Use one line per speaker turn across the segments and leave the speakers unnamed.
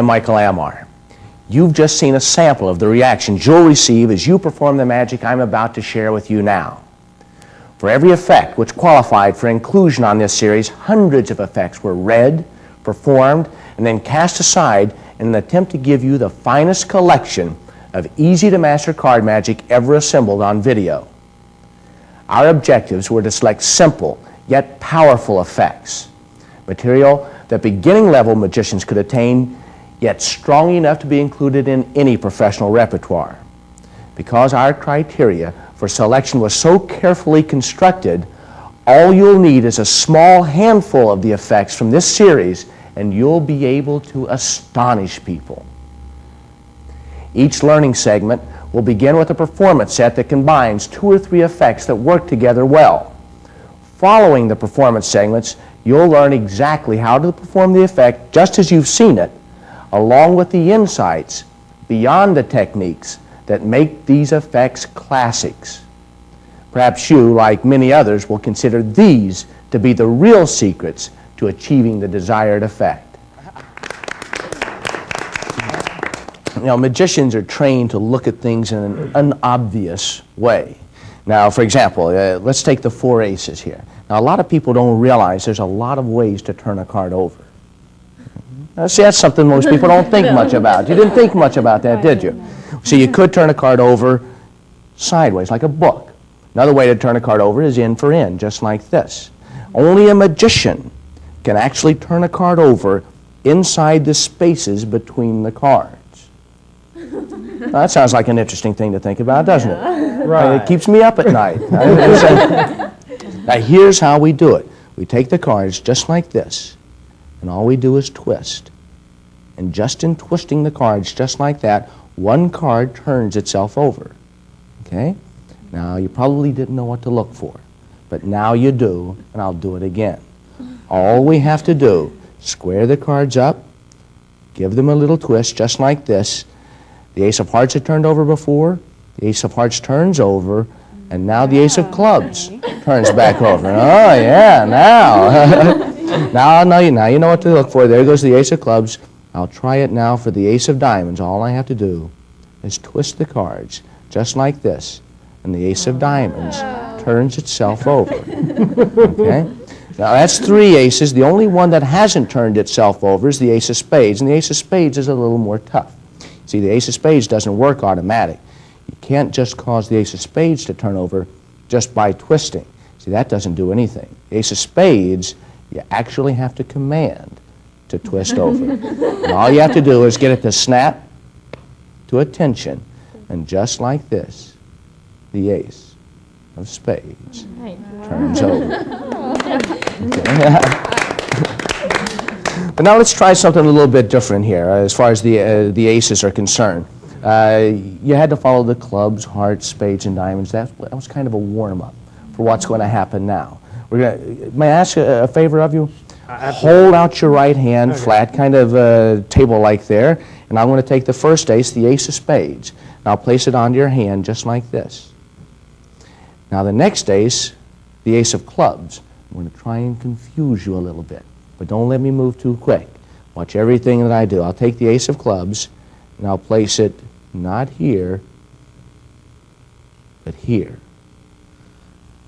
I'm Michael Ammar. You've just seen a sample of the reactions you'll receive as you perform the magic I'm about to share with you now. For every effect which qualified for inclusion on this series, hundreds of effects were read, performed, and then cast aside in an attempt to give you the finest collection of easy-to-master card magic ever assembled on video. Our objectives were to select simple yet powerful effects, material that beginning-level magicians could attain, yet strong enough to be included in any professional repertoire. Because our criteria for selection was so carefully constructed, all you'll need is a small handful of the effects from this series, and you'll be able to astonish people. Each learning segment will begin with a performance set that combines 2 or 3 effects that work together well. Following the performance segments, you'll learn exactly how to perform the effect just as you've seen it, along with the insights beyond the techniques that make these effects classics. Perhaps you, like many others, will consider these to be the real secrets to achieving the desired effect. You know, magicians are trained to look at things in an unobvious way. Now, for example, let's take the 4 aces here. Now, a lot of people don't realize there's a lot of ways to turn a card over. Now, see, that's something most people don't think much about. You didn't think much about that, did you? So you could turn a card over sideways, like a book. Another way to turn a card over is in for in, just like this. Only a magician can actually turn a card over inside the spaces between the cards. Now, that sounds like an interesting thing to think about, doesn't it? Right. It keeps me up at night. Now, here's how we do it. We take the cards just like this, and all we do is twist. And just in twisting the cards just like that, one card turns itself over. Okay? Now, you probably didn't know what to look for, but now you do, and I'll do it again. All we have to do, square the cards up, give them a little twist just like this. The ace of hearts had turned over before, the ace of hearts turns over, and now the ace of clubs turns back over. Oh, yeah, now. now you know what to look for. There goes the ace of clubs. I'll try it now for the ace of diamonds. All I have to do is twist the cards just like this, and the ace of diamonds turns itself over. Okay? Now, that's 3 aces. The only one that hasn't turned itself over is the ace of spades, and the ace of spades is a little more tough. See, the ace of spades doesn't work automatic. You can't just cause the ace of spades to turn over just by twisting. See, that doesn't do anything. The ace of spades, you actually have to command to twist over. And all you have to do is get it to snap to attention, and just like this, the ace of spades turns over. Okay. But now let's try something a little bit different here as far as the aces are concerned. You had to follow the clubs, hearts, spades, and diamonds. That was kind of a warm-up for what's going to happen now. May I ask a favor of you? Hold out your right hand flat, kind of table like there, and I'm going to take the first ace, the ace of spades, and I'll place it onto your hand just like this. Now the next ace, the ace of clubs. I'm going to try and confuse you a little bit, but don't let me move too quick. Watch everything that I do. I'll take the ace of clubs, and I'll place it not here, but here.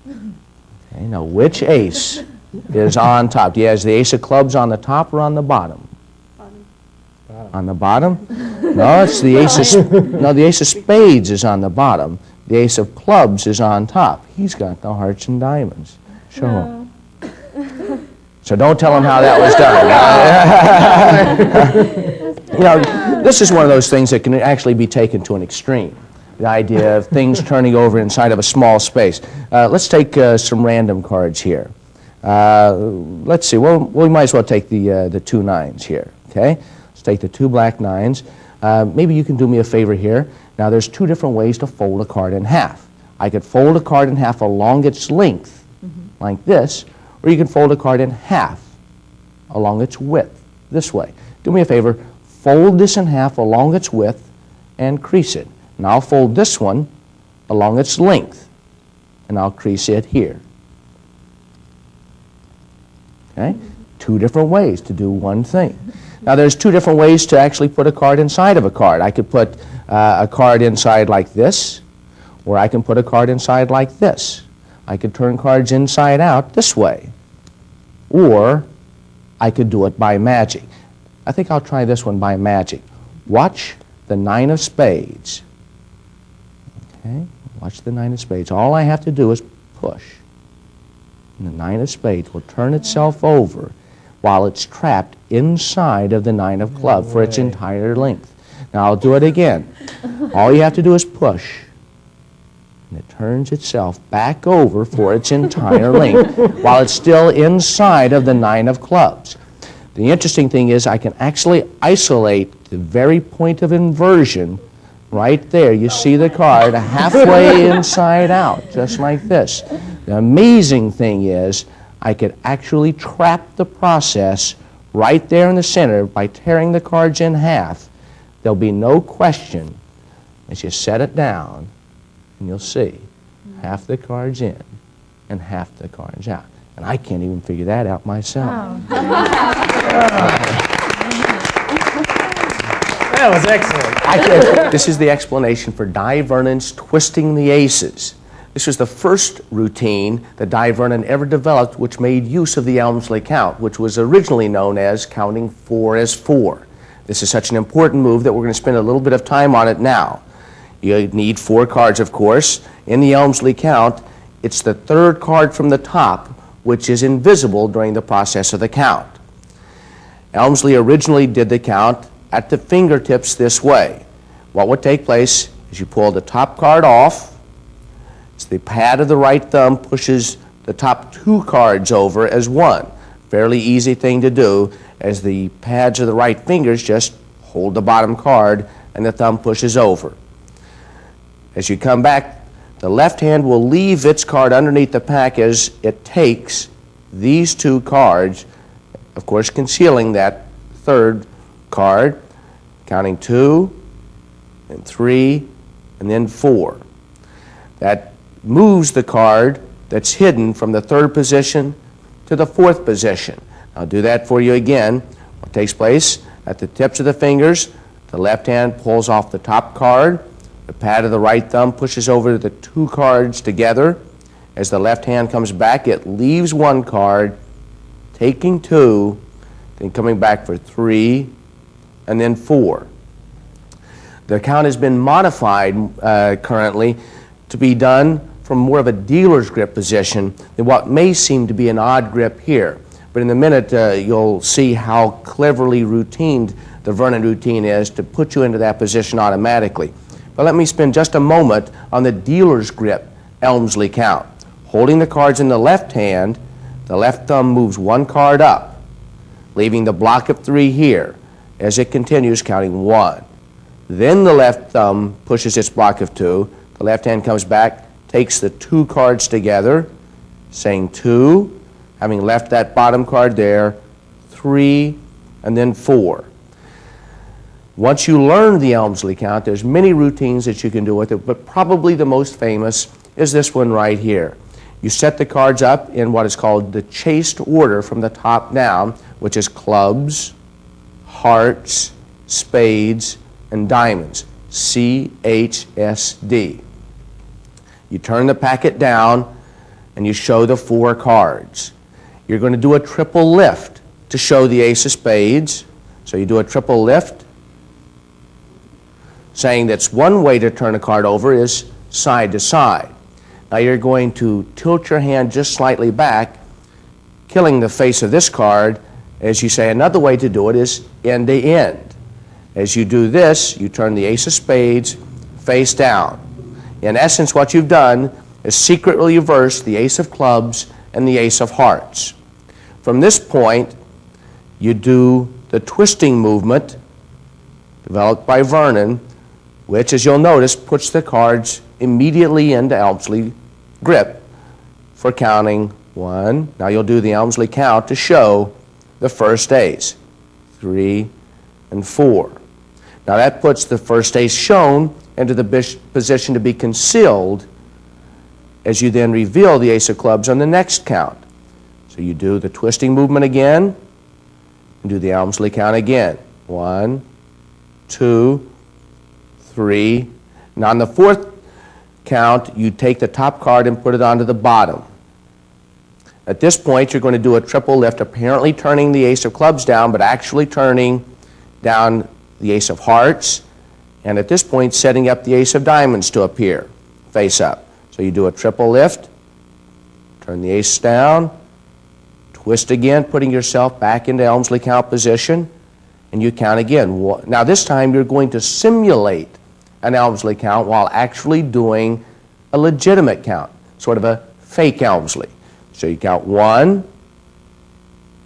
Okay, now which ace is on top? Is the ace of clubs on the top or on the bottom? On the bottom? No, it's the ace of, no, the ace of spades is on the bottom. The ace of clubs is on top. He's got the hearts and diamonds. Show him. So don't tell him how that was done. You know, this is one of those things that can actually be taken to an extreme. The idea of things turning over inside of a small space. Let's take some random cards here. Let's see. Well, we might as well take the 2 9s here. Okay. Let's take the 2 black 9s. Maybe you can do me a favor here. Now, there's 2 different ways to fold a card in half. I could fold a card in half along its length, like this, or you can fold a card in half along its width, this way. Do me a favor, fold this in half along its width and crease it. And I'll fold this one along its length, and I'll crease it here. Okay? 2 different ways to do one thing. Now there's two different ways to actually put a card inside of a card. I could put a card inside like this, or I can put a card inside like this. I could turn cards inside out this way, or I could do it by magic. I think I'll try this one by magic. Watch the 9 of spades. Okay, watch the 9 of spades. All I have to do is push. And the 9 of spades will turn itself over while it's trapped inside of the 9 of clubs for its entire length. Now I'll do it again. All you have to do is push. And it turns itself back over for its entire length while it's still inside of the 9 of clubs. The interesting thing is I can actually isolate the very point of inversion right there. You see the card halfway inside out, just like this. The amazing thing is I could actually trap the process right there in the center by tearing the cards in half. There'll be no question as you set it down, and you'll see half the cards in and half the cards out. And I can't even figure that out myself.
Oh. That was excellent.
This is the explanation for Vernon's twisting the aces. This was the first routine that Vernon ever developed which made use of the Elmsley count, which was originally known as counting 4 as 4. This is such an important move that we're going to spend a little bit of time on it now. You need 4 cards, of course. In the Elmsley count, it's the third card from the top which is invisible during the process of the count. Elmsley originally did the count at the fingertips this way. What would take place is you pull the top card off. It's the pad of the right thumb pushes the top 2 cards over as one. Fairly easy thing to do, as the pads of the right fingers just hold the bottom card and the thumb pushes over. As you come back, the left hand will leave its card underneath the pack as it takes these 2 cards, of course concealing that third card, counting 2 and 3 and then 4. That moves the card that's hidden from the 3rd position to the 4th position. I'll do that for you again. What takes place at the tips of the fingers, the left hand pulls off the top card, the pad of the right thumb pushes over the 2 cards together. As the left hand comes back, it leaves 1 card, taking 2, then coming back for 3, and then 4. The count has been modified currently to be done from more of a dealer's grip position than what may seem to be an odd grip here. But in a minute, you'll see how cleverly routined the Vernon routine is to put you into that position automatically. But let me spend just a moment on the dealer's grip Elmsley count. Holding the cards in the left hand, the left thumb moves 1 card up, leaving the block of 3 here as it continues counting 1. Then the left thumb pushes its block of 2. The left hand comes back, takes the 2 cards together, saying 2, having left that bottom card there, 3, and then 4. Once you learn the Elmsley count, there's many routines that you can do with it, but probably the most famous is this one right here. You set the cards up in what is called the chased order from the top down, which is clubs, hearts, spades, and diamonds, C-H-S-D. You turn the packet down and you show the 4 cards. You're going to do a triple lift to show the ace of spades. So you do a triple lift, saying that's one way to turn a card over is side to side. Now you're going to tilt your hand just slightly back, killing the face of this card. As you say, another way to do it is end to end. As you do this, you turn the ace of spades face down. In essence, what you've done is secretly reverse the ace of clubs and the ace of hearts. From this point, you do the twisting movement developed by Vernon, which, as you'll notice, puts the cards immediately into Elmsley grip for counting 1. Now you'll do the Elmsley count to show the first ace, 3 and 4. Now that puts the first ace shown into the position to be concealed as you then reveal the ace of clubs on the next count. So you do the twisting movement again, and do the Elmsley count again. 1, 2, 3. Now on the fourth count, you take the top card and put it onto the bottom. At this point, you're going to do a triple lift, apparently turning the ace of clubs down, but actually turning down the ace of hearts, and at this point, setting up the ace of diamonds to appear, face up. So you do a triple lift, turn the ace down, twist again, putting yourself back into Elmsley count position, and you count again. Now this time, you're going to simulate an Elmsley count while actually doing a legitimate count, sort of a fake Elmsley. So you count 1,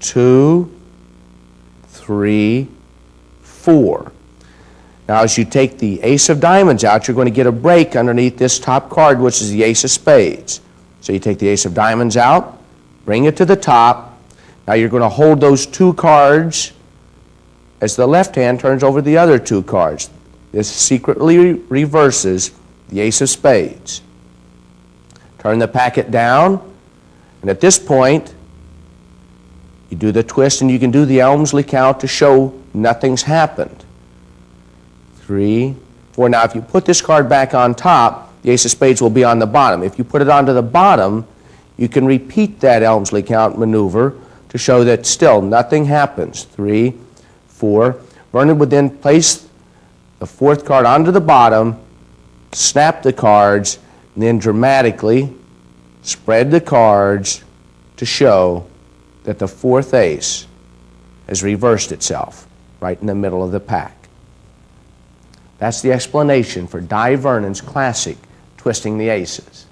2, 3, 4. Now as you take the ace of diamonds out, you're going to get a break underneath this top card, which is the ace of spades. So you take the ace of diamonds out, bring it to the top. Now you're going to hold those two cards as the left hand turns over the other two cards. This secretly reverses the ace of spades. Turn the packet down, and at this point, you do the twist, and you can do the Elmsley count to show nothing's happened. 3, 4. Now, if you put this card back on top, the ace of spades will be on the bottom. If you put it onto the bottom, you can repeat that Elmsley count maneuver to show that still nothing happens. 3, 4. Vernon would then place the fourth card onto the bottom, snap the cards, and then dramatically spread the cards to show that the fourth ace has reversed itself right in the middle of the pack. That's the explanation for Di Vernon's classic Twisting the Aces.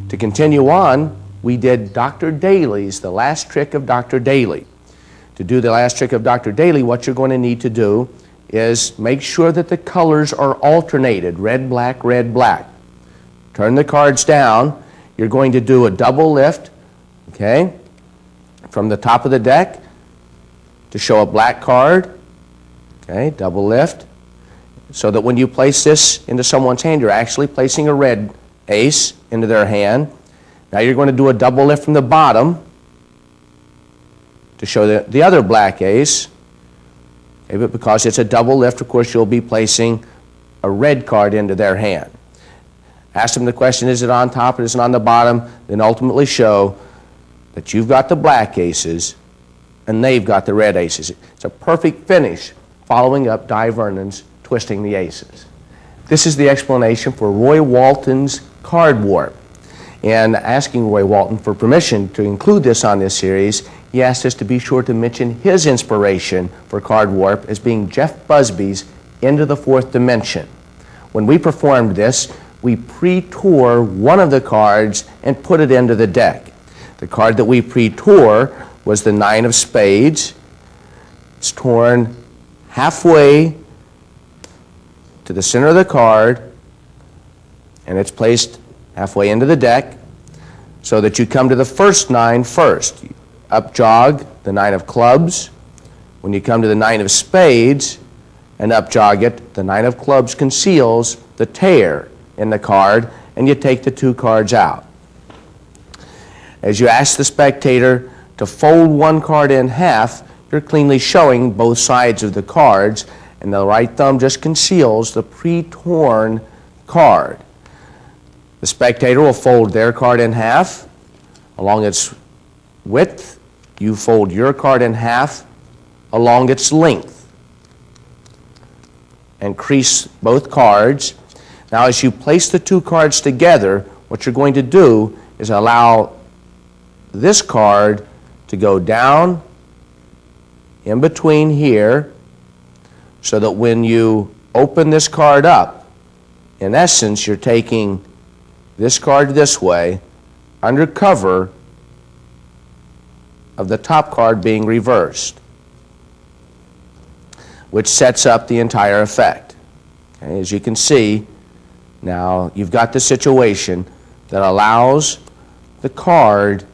To continue on, we did Dr. Daley's, the last trick of Dr. Daley. To do the last trick of Dr. Daley, what you're going to need to do is make sure that the colors are alternated, red, black, red, black. Turn the cards down. You're going to do a double lift, okay, from the top of the deck to show a black card, okay, double lift, so that when you place this into someone's hand, you're actually placing a red ace into their hand. Now you're going to do a double lift from the bottom to show the other black ace. Okay, but because it's a double lift, of course, you'll be placing a red card into their hand. Ask them the question, is it on top or is it on the bottom? Then ultimately show that you've got the black aces and they've got the red aces. It's a perfect finish following up Di Vernon's Twisting the Aces. This is the explanation for Roy Walton's card warp. And asking Roy Walton for permission to include this on this series, he asked us to be sure to mention his inspiration for card warp as being Jeff Busby's Into the Fourth Dimension. When we performed this, we pre-tore one of the cards and put it into the deck. The card that we pre-tore was the 9 of spades. It's torn halfway to the center of the card, and it's placed halfway into the deck, so that you come to the first 9 first. Up jog the 9 of clubs. When you come to the 9 of spades and up jog it, the 9 of clubs conceals the tear in the card, and you take the 2 cards out. As you ask the spectator to fold 1 card in half, you're cleanly showing both sides of the cards, and the right thumb just conceals the pre-torn card. The spectator will fold their card in half along its width. You fold your card in half along its length and crease both cards. Now, as you place the 2 cards together, what you're going to do is allow this card to go down in between here, so that when you open this card up, in essence, you're taking this card this way, under cover of the top card being reversed, which sets up the entire effect. Okay, as you can see, now you've got the situation that allows the card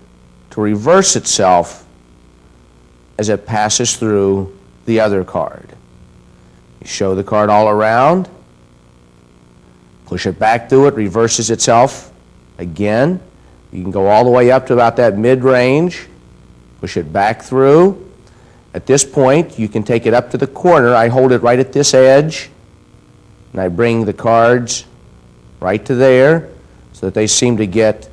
to reverse itself as it passes through the other card. You show the card all around, push it back through it, reverses itself again. You can go all the way up to about that mid-range, push it back through. At this point, you can take it up to the corner. I hold it right at this edge, and I bring the cards right to there so that they seem to get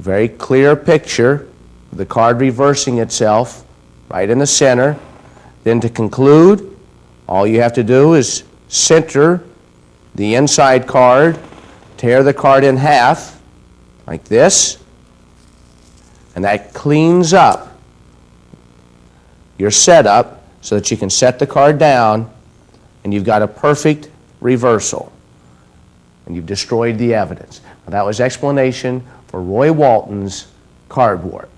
a very clear picture of the card reversing itself right in the center. Then to conclude, all you have to do is center the inside card, tear the card in half like this, and that cleans up your setup so that you can set the card down, and you've got a perfect reversal, and you've destroyed the evidence. Now, that was explanation for Roy Walton's card warp.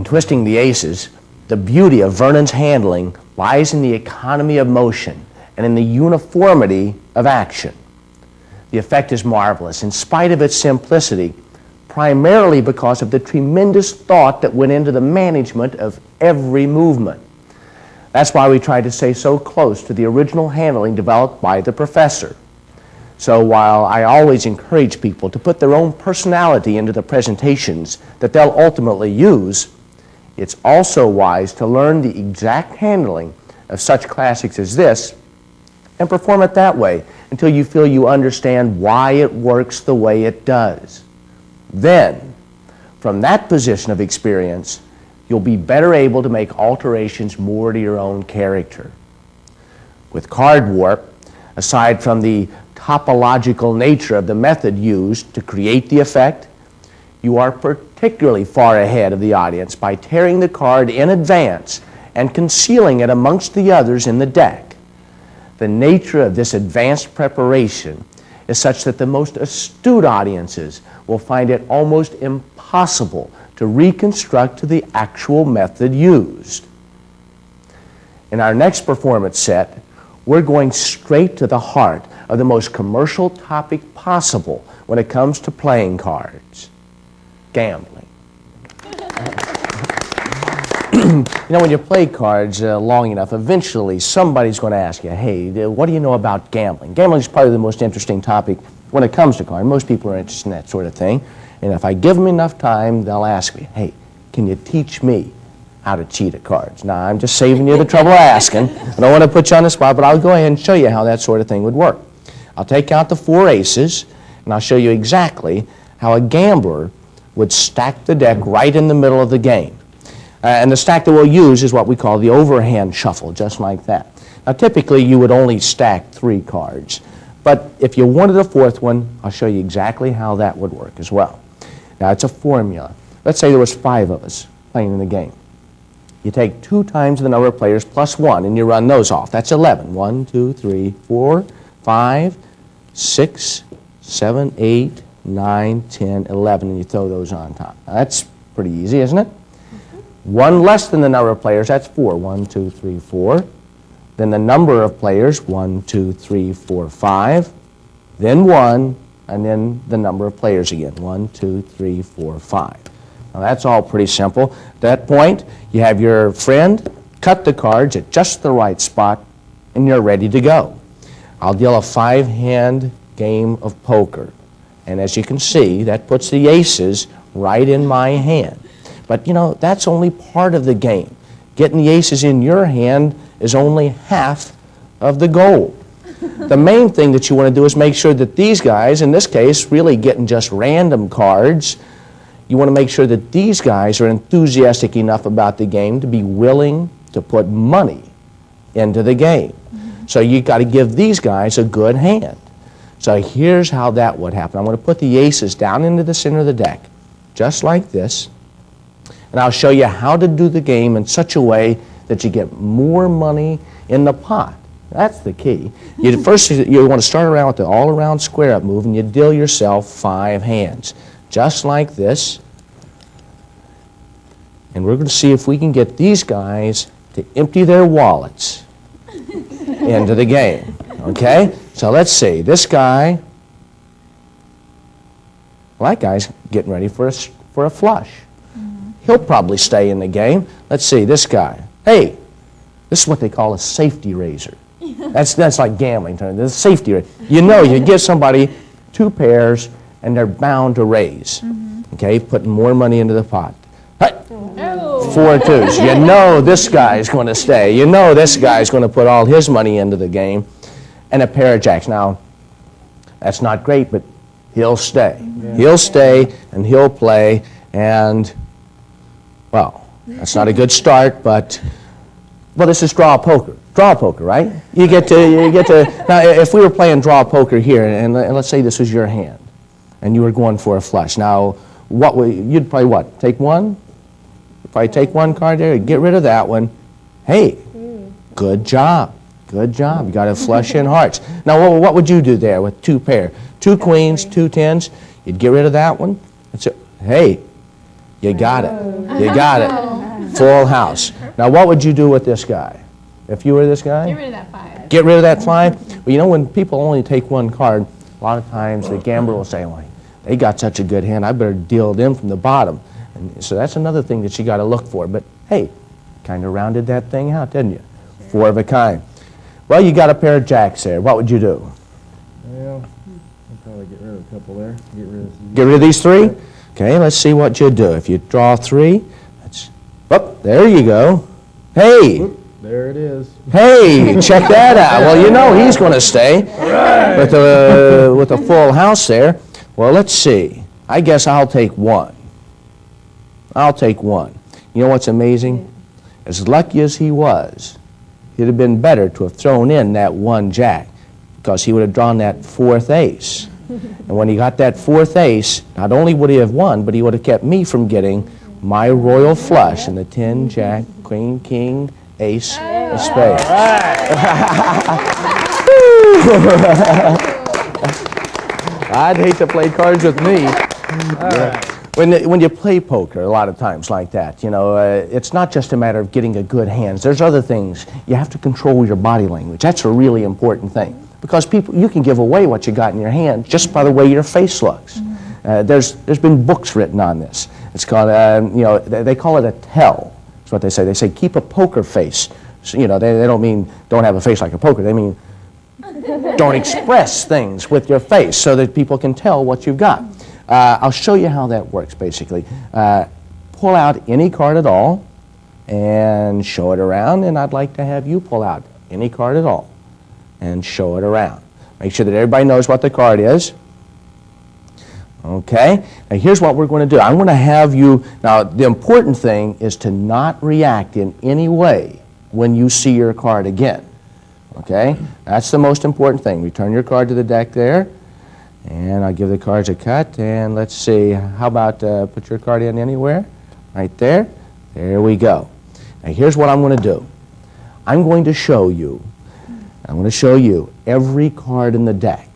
Twisting the aces, the beauty of Vernon's handling lies in the economy of motion and in the uniformity of action. The effect is marvelous in spite of its simplicity, primarily because of the tremendous thought that went into the management of every movement. That's why we tried to stay so close to the original handling developed by the professor. So while I always encourage people to put their own personality into the presentations that they'll ultimately use, it's also wise to learn the exact handling of such classics as this and perform it that way until you feel you understand why it works the way it does. Then, from that position of experience, you'll be better able to make alterations more to your own character. With card warp, aside from the topological nature of the method used to create the effect, you are particularly far ahead of the audience by tearing the card in advance and concealing it amongst the others in the deck. The nature of this advanced preparation is such that the most astute audiences will find it almost impossible to reconstruct to the actual method used. In our next performance set, we're going straight to the heart of the most commercial topic possible when it comes to playing cards: gambling. You know, when you play cards long enough, eventually somebody's going to ask you, hey, what do you know about gambling? Gambling is probably the most interesting topic when it comes to cards. Most people are interested in that sort of thing. And if I give them enough time, they'll ask me, hey, can you teach me how to cheat at cards? Now, I'm just saving you the trouble of asking. I don't want to put you on the spot, but I'll go ahead and show you how that sort of thing would work. I'll take out the 4 aces, and I'll show you exactly how a gambler would stack the deck right in the middle of the game. And the stack that we'll use is what we call the overhand shuffle, just like that. Now, typically, you would only stack 3 cards. But if you wanted a 4th one, I'll show you exactly how that would work as well. Now, it's a formula. Let's say there was 5 of us playing in the game. You take 2 times the number of players plus 1, and you run those off. That's 11. 1, 2, 3, 4, 5, 6, 7, 8, 9, 10, 11, and you throw those on top. Now, that's pretty easy, isn't it? 1 less than the number of players, that's 4. 1, 2, 3, 4. Then the number of players, 1, 2, 3, 4, 5. Then 1, and then the number of players again. 1, 2, 3, 4, 5. Now that's all pretty simple. At that point, you have your friend cut the cards at just the right spot, and you're ready to go. I'll deal a 5-hand game of poker. And as you can see, that puts the aces right in my hand. But, you know, that's only part of the game. Getting the aces in your hand is only half of the goal. The main thing that you want to do is make sure that these guys, in this case, really getting just random cards, you want to make sure that these guys are enthusiastic enough about the game to be willing to put money into the game. So you've got to give these guys a good hand. So here's how that would happen. I'm going to put the aces down into the center of the deck, just like this. And I'll show you how to do the game in such a way that you get more money in the pot. That's the key. First, you want to start around with the all-around square-up move, and you deal yourself 5 hands, just like this. And we're going to see if we can get these guys to empty their wallets into the game. Okay? So let's see. This guy, well, that guy's getting ready for a flush. He'll probably stay in the game. Let's see, this guy. Hey, this is what they call a safety raiser. That's like gambling term. The safety raiser. You know, you give somebody 2 pairs and they're bound to raise. Okay, putting more money into the pot. Hey, 4 twos. You know this guy's going to stay. You know this guy's going to put all his money into the game. And a pair of jacks. Now, that's not great, but he'll stay. He'll stay and he'll play, and well, that's not a good start, but, well, this is draw poker. Draw poker, right? You get to, now, if we were playing draw poker here, and let's say this was your hand, and you were going for a flush. Now, you'd probably what? Take 1? You'd probably take 1 card there, get rid of that one. Hey, good job. Good job. You got a flush in hearts. Now, what would you do there with 2 pair? 2 queens, 2 tens. You'd get rid of that one. Hey, you got it. You got it. Full house. Now, what would you do with this guy? If you were this guy?
Get rid of that 5.
Get rid of that 5? Well, you know, when people only take 1 card, a lot of times the gambler will say, well, they got such a good hand, I better deal them from the bottom. And so that's another thing that you got to look for. But, hey, kind of rounded that thing out, didn't you? 4 of a kind. Well, you got a pair of jacks there. What would you do?
Well, I'll probably get rid of a couple there.
Get rid of these 3? Okay, let's see what you do. If you draw 3, there you go. Hey!
Whoop, there it is.
Hey, check that out. Well, you know he's going to stay with the full house there. Well, let's see. I guess I'll take one. I'll take one. You know what's amazing? As lucky as he was, it'd have been better to have thrown in that one jack, because he would have drawn that fourth ace. And when he got that fourth ace, not only would he have won, but he would have kept me from getting my royal flush in the 10, jack, queen, king, ace, of spades. I'd hate to play cards with me. When you play poker, a lot of times like that, you know, it's not just a matter of getting a good hand. There's other things. You have to control your body language. That's a really important thing. Because you can give away what you got in your hand just by the way your face looks. There's been books written on this. It's called, you know, they call it a tell. That's what they say. They say keep a poker face. So, you know, they don't mean don't have a face like a poker. They mean don't express things with your face so that people can tell what you've got. I'll show you how that works, basically. Pull out any card at all and show it around, and I'd like to have you pull out any card at all and show it around. Make sure that everybody knows what the card is. Okay, now here's what we're going to do. I'm going to have you, now the important thing is to not react in any way when you see your card again. Okay, that's the most important thing. Return your card to the deck there, and I'll give the cards a cut, and let's see, how about put your card in anywhere? Right there. There we go. Now here's what I'm going to do. I'm going to show you every card in the deck.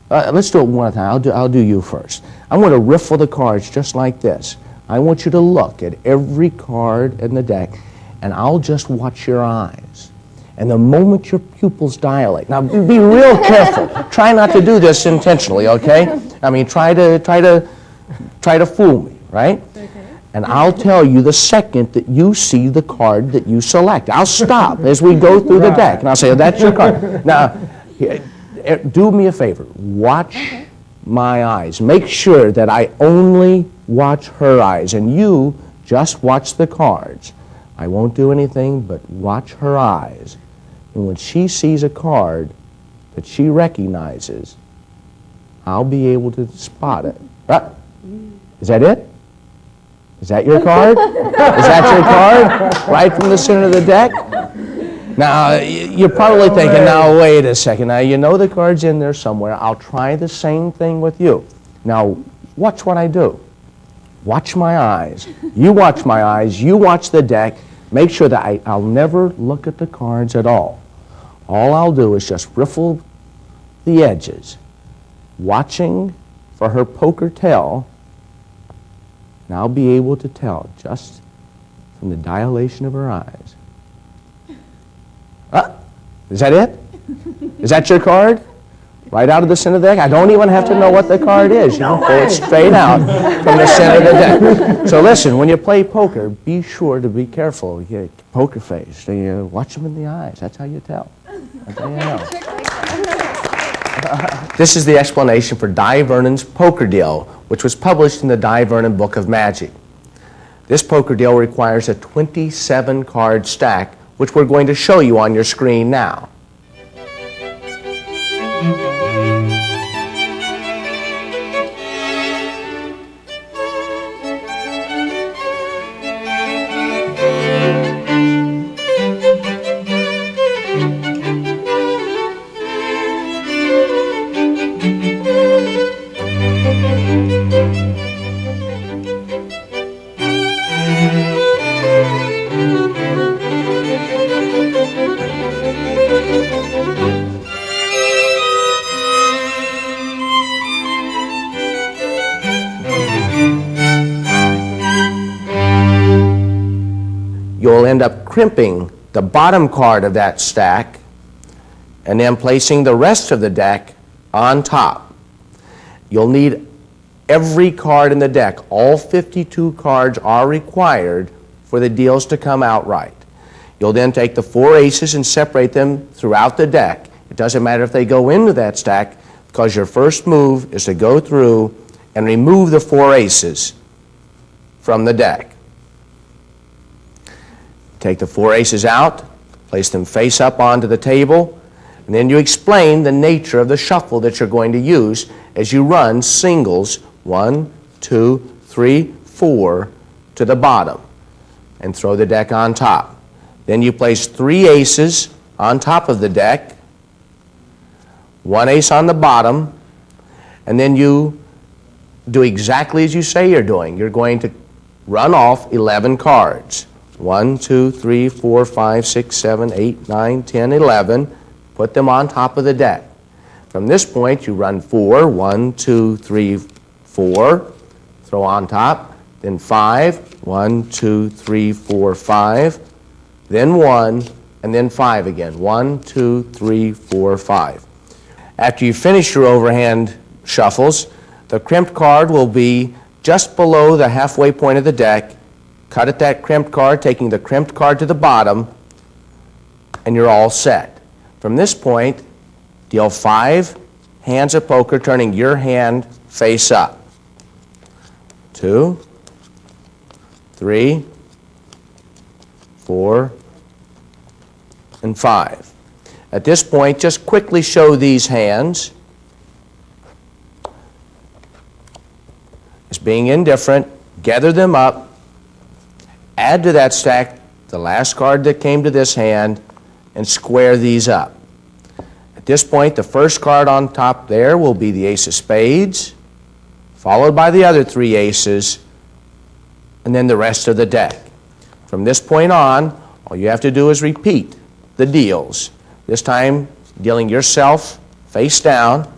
Let's do it one at a time. I'll do you first. I'm going to riffle the cards just like this. I want you to look at every card in the deck, and I'll just watch your eyes. And the moment your pupils dilate, now be real careful. Try not to do this intentionally, okay? I mean, try to fool me, right? Okay. And I'll tell you the second that you see the card that you select. I'll stop as we go through the deck, and I'll say, oh, that's your card. Now, do me a favor. Watch my eyes. Make sure that I only watch her eyes, and you just watch the cards. I won't do anything but watch her eyes. And when she sees a card that she recognizes, I'll be able to spot it. Is that it? Is that your card? Is that your card? Right from the center of the deck? Now, you're probably thinking, now, wait a second. Now, you know the card's in there somewhere. I'll try the same thing with you. Now, watch what I do. Watch my eyes. You watch my eyes. You watch the deck. Make sure that I'll never look at the cards at all. All I'll do is just riffle the edges, watching for her poker tell, and I'll be able to tell just from the dilation of her eyes. Is that it? Is that your card? Right out of the center of the deck? I don't even have to know what the card is. You can pull it straight out from the center of the deck. So listen, when you play poker, be sure to be careful. You get poker face. You watch them in the eyes. That's how you tell. That's how you know. This is the explanation for Vernon's poker deal, which was published in the Vernon Book of Magic. This poker deal requires a 27-card stack, which we're going to show you on your screen now. You'll end up crimping the bottom card of that stack and then placing the rest of the deck on top. You'll need every card in the deck. All 52 cards are required for the deals to come out right. You'll then take the 4 aces and separate them throughout the deck. It doesn't matter if they go into that stack, because your first move is to go through and remove the 4 aces from the deck. Take the 4 aces out, place them face up onto the table, and then you explain the nature of the shuffle that you're going to use as you run singles 1, 2, 3, 4 to the bottom and throw the deck on top. Then you place 3 aces on top of the deck, 1 ace on the bottom, and then you do exactly as you say you're doing. You're going to run off 11 cards. 1, 2, 3, 4, 5, 6, 7, 8, 9, 10, 11. Put them on top of the deck. From this point, you run 4, 1, 2, 3, 4, throw on top, then 5, 1, 2, 3, 4, 5, then 1, and then 5 again. 1, 2, 3, 4, 5. After you finish your overhand shuffles, the crimped card will be just below the halfway point of the deck. Cut at that crimped card, taking the crimped card to the bottom, and you're all set. From this point, deal 5 hands of poker, turning your hand face up. 2, 3, 4, and 5. At this point, just quickly show these hands as being indifferent. Gather them up. Add to that stack the last card that came to this hand and square these up. At this point, the first card on top there will be the ace of spades, followed by the other 3 aces, and then the rest of the deck. From this point on, all you have to do is repeat the deals. This time, dealing yourself face down.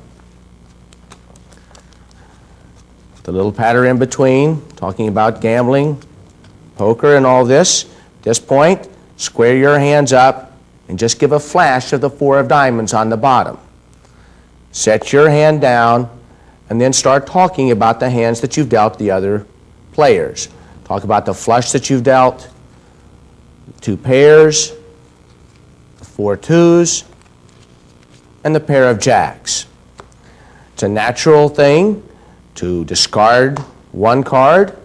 The little patter in between, talking about gambling, poker, and all this. At this point, square your hands up and just give a flash of the 4 of diamonds on the bottom. Set your hand down and then start talking about the hands that you've dealt the other players. Talk about the flush that you've dealt, 2 pairs, the 4 twos, and the pair of jacks. It's a natural thing to discard 1 card.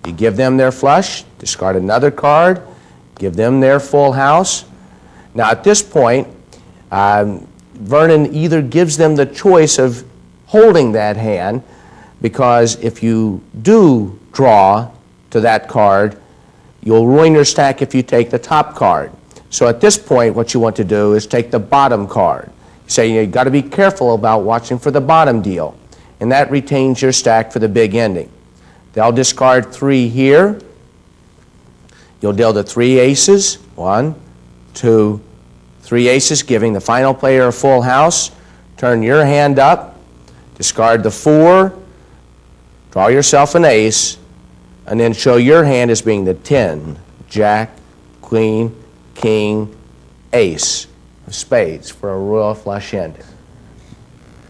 You give them their flush, discard another card, give them their full house. Now at this point, Vernon either gives them the choice of holding that hand, because if you do draw to that card, you'll ruin your stack if you take the top card. So at this point, what you want to do is take the bottom card. You say you've got to be careful about watching for the bottom deal, and that retains your stack for the big ending. They'll discard 3 here. You'll deal the 3 aces. 1, 2, 3 aces, giving the final player a full house. Turn your hand up, discard the 4, draw yourself an ace, and then show your hand as being the 10, jack, queen, king, ace of spades for a royal flush ending.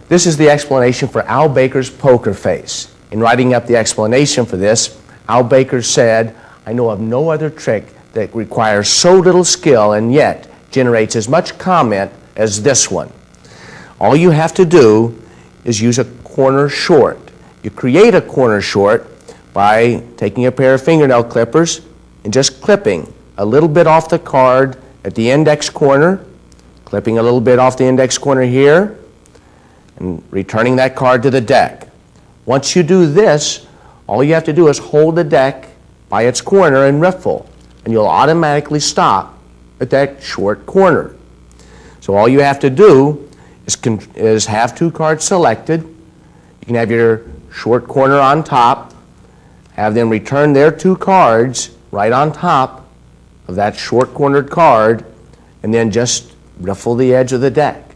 This is the explanation for Al Baker's poker face. In writing up the explanation for this, Al Baker said, "I know of no other trick that requires so little skill and yet generates as much comment as this one. All you have to do is use a corner short. You create a corner short by taking a pair of fingernail clippers and just clipping a little bit off the card at the index corner, clipping a little bit off the index corner here, and returning that card to the deck. Once you do this, all you have to do is hold the deck by its corner and riffle, and you'll automatically stop at that short corner. So all you have to do is have 2 cards selected. You can have your short corner on top, have them return their 2 cards right on top of that short-cornered card, and then just riffle the edge of the deck.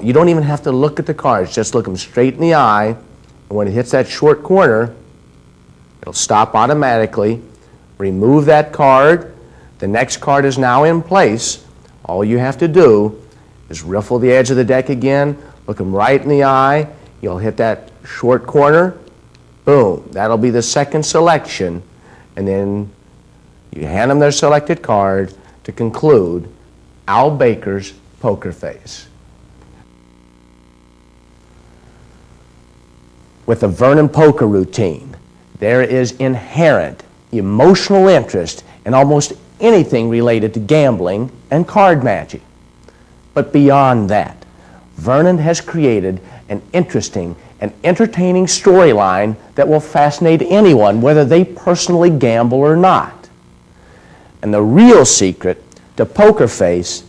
You don't even have to look at the cards, just look them straight in the eye, and when it hits that short corner, it'll stop automatically. Remove that card. The next card is now in place. All you have to do is riffle the edge of the deck again, look them right in the eye, you'll hit that short corner, boom, that'll be the second selection, and then you hand them their selected card to conclude Al Baker's poker face. With the Vernon poker routine, there is inherent emotional interest in almost anything related to gambling and card matching. But beyond that, Vernon has created an interesting an entertaining storyline that will fascinate anyone, whether they personally gamble or not. And the real secret to Poker Face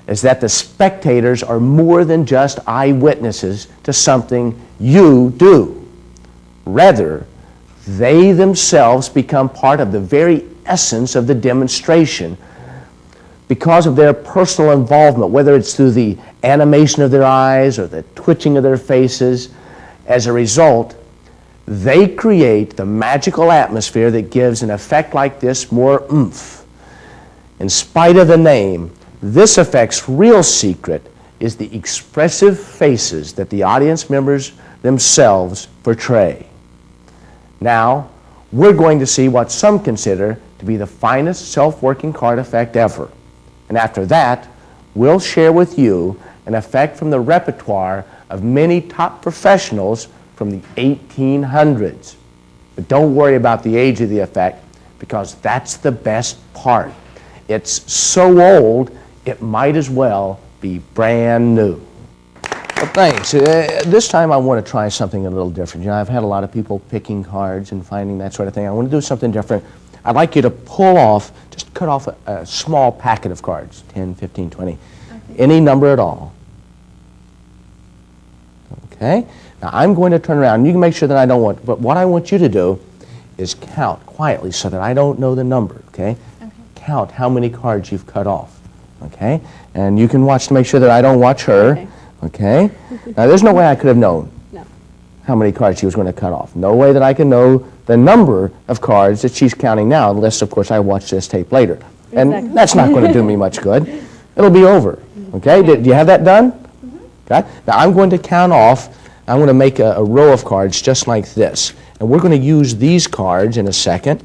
is that the spectators are more than just eyewitnesses to something you do. Rather, they themselves become part of the very essence of the demonstration because of their personal involvement, whether it's through the animation of their eyes or the twitching of their faces. As a result, they create the magical atmosphere that gives an effect like this more oomph. In spite of the name, this effect's real secret is the expressive faces that the audience members themselves portray. Now, we're going to see what some consider to be the finest self-working card effect ever. And after that, we'll share with you an effect from the repertoire of many top professionals from the 1800s. But don't worry about the age of the effect, because that's the best part. It's so old, it might as well be brand new. Well, thanks. This time I want to try something a little different. You know, I've had a lot of people picking cards and finding that sort of thing. I want to do something different. I'd like you to pull off, just cut off a small packet of cards, 10, 15, 20, okay. Any number at all. Okay? Now I'm going to turn around. You can make sure that I don't want, but what I want you to do is count quietly so that I don't know the number, okay? Count how many cards you've cut off, okay? And you can watch to make sure that I don't watch her, okay? Now there's no way I could have known how many cards she was going to cut off. No way that I can know the number of cards that she's counting now, unless, of course, I watch this tape later. And that's not going to do me much good. It'll be over, okay? Do you have that done? Okay? Now I'm going to count off. I'm going to make a row of cards just like this. And we're going to use these cards in a second.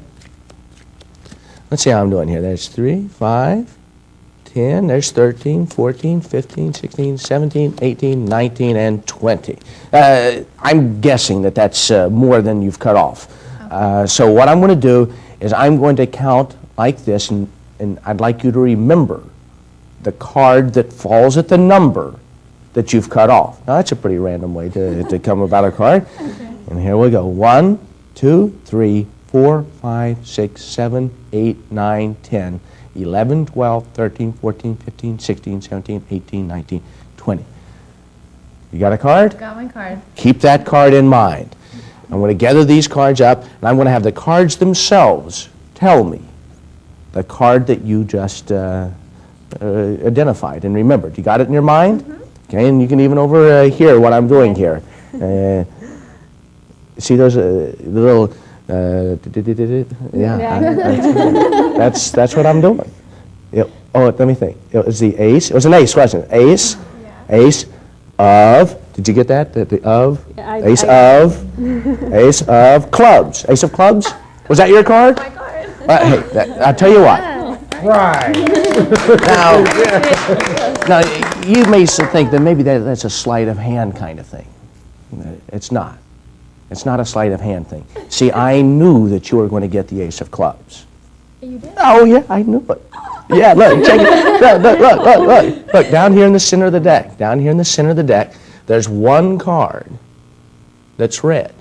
Let's see how I'm doing here. There's 3, 5, 10, there's 13, 14, 15, 16, 17, 18, 19, and 20. I'm guessing that that's more than you've cut off. So what I'm going to do is I'm going to count like this, and I'd like you to remember the card that falls at the number that you've cut off. Now that's a pretty random way to come about a card. Okay. And here we go. 1, 2, 3, 4, 5, 6, 7, 8, 9, 10, 11, 12, 13, 14, 15, 16, 17, 18, 19, 20. You got a card?
Got my card.
Keep that card in mind. I'm going to gather these cards up, and I'm going to have the cards themselves tell me the card that you just identified and remembered. You got it in your mind? Mm-hmm. Okay, and you can even overhear what I'm doing here. See those little... that's what I'm doing. Oh, let me think. It was the ace. It was an ace, wasn't it? Ace, ace of. Did you get that? The of. Yeah, ace of clubs. Ace of clubs. Was that your card?
My card.
Hey, I'll tell you what.
Right.
Now, you may think that maybe that's a sleight of hand kind of thing. It's not. It's not a sleight of hand thing. See, I knew that you were going to get the ace of clubs.
You did?
Oh, yeah, I knew it. Yeah, look, check it. Look, down here in the center of the deck. Down here in the center of the deck, there's one card that's red.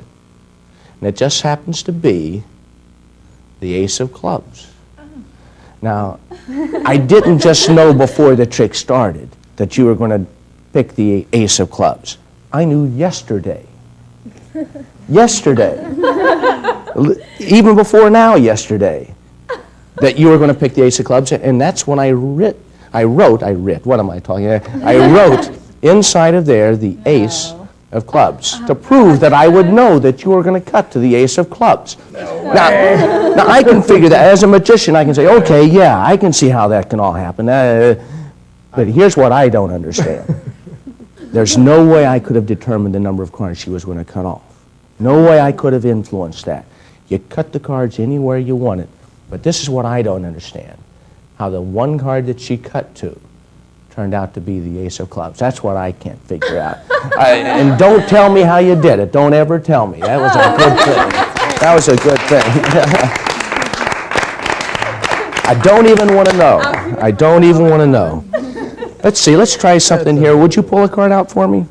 And it just happens to be the ace of clubs. Now, I didn't just know before the trick started that you were going to pick the ace of clubs. I knew yesterday. Yesterday. Even before now, yesterday, that you were going to pick the ace of clubs. And that's when I wrote, what am I talking about? I wrote inside of there the ace of clubs to prove that I would know that you were going to cut to the ace of clubs. Now, I can figure that. As a magician, I can say, okay, yeah, I can see how that can all happen. But here's what I don't understand. There's no way I could have determined the number of cards she was going to cut off. No way I could have influenced that. You cut the cards anywhere you wanted. But this is what I don't understand. How the one card that she cut to turned out to be the ace of clubs. That's what I can't figure out. And don't tell me how you did it. Don't ever tell me. That was a good thing. That was a good thing. I don't even want to know. I don't even want to know. Let's see. Let's try something here. Would you pull a card out for me?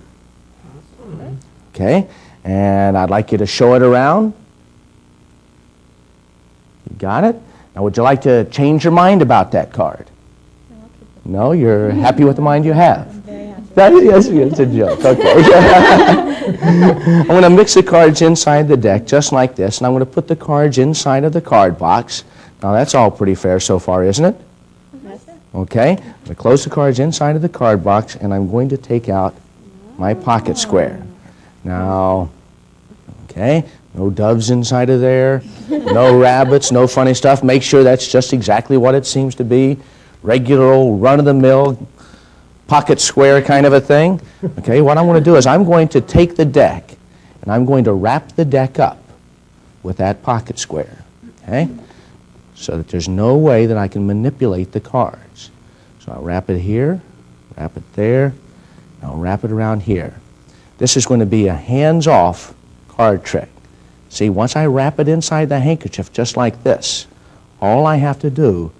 Okay. And I'd like you to show it around. You got it? Now, would you like to change your mind about that card? No, you're happy with the mind you have?
I'm very happy.
Yes, it's a joke. Okay. I'm going to mix the cards inside the deck just like this, and I'm going to put the cards inside of the card box. Now, that's all pretty fair so far, isn't it?
Yes, sir.
Okay. I'm going to close the cards inside of the card box, and I'm going to take out my pocket square. Now, okay, no doves inside of there, no rabbits, no funny stuff. Make sure that's just exactly what it seems to be. Regular old run-of-the-mill pocket square kind of a thing. Okay, what I want to do is I'm going to take the deck and I'm going to wrap the deck up with that pocket square. Okay, so that there's no way that I can manipulate the cards. So I'll wrap it here, wrap it there, and I'll wrap it around here. This is going to be a hands-off card trick. See, once I wrap it inside the handkerchief just like this, all I have to do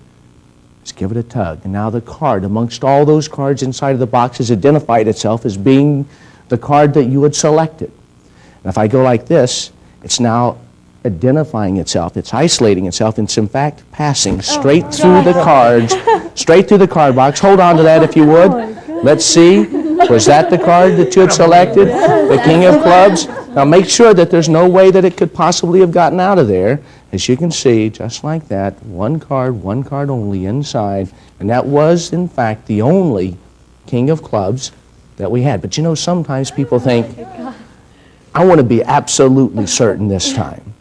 is give it a tug. And now the card, amongst all those cards inside of the box, has identified itself as being the card that you had selected. And if I go like this, it's now identifying itself. It's isolating itself. It's in fact passing straight through the cards, straight through the card box. Hold on to that if you would. Let's see. Was that the card that you had selected? The King of Clubs? Now make sure that there's no way that it could possibly have gotten out of there. As you can see, just like that, one card only inside, and that was, in fact, the only King of Clubs that we had. But you know, sometimes people think, I want to be absolutely certain this time.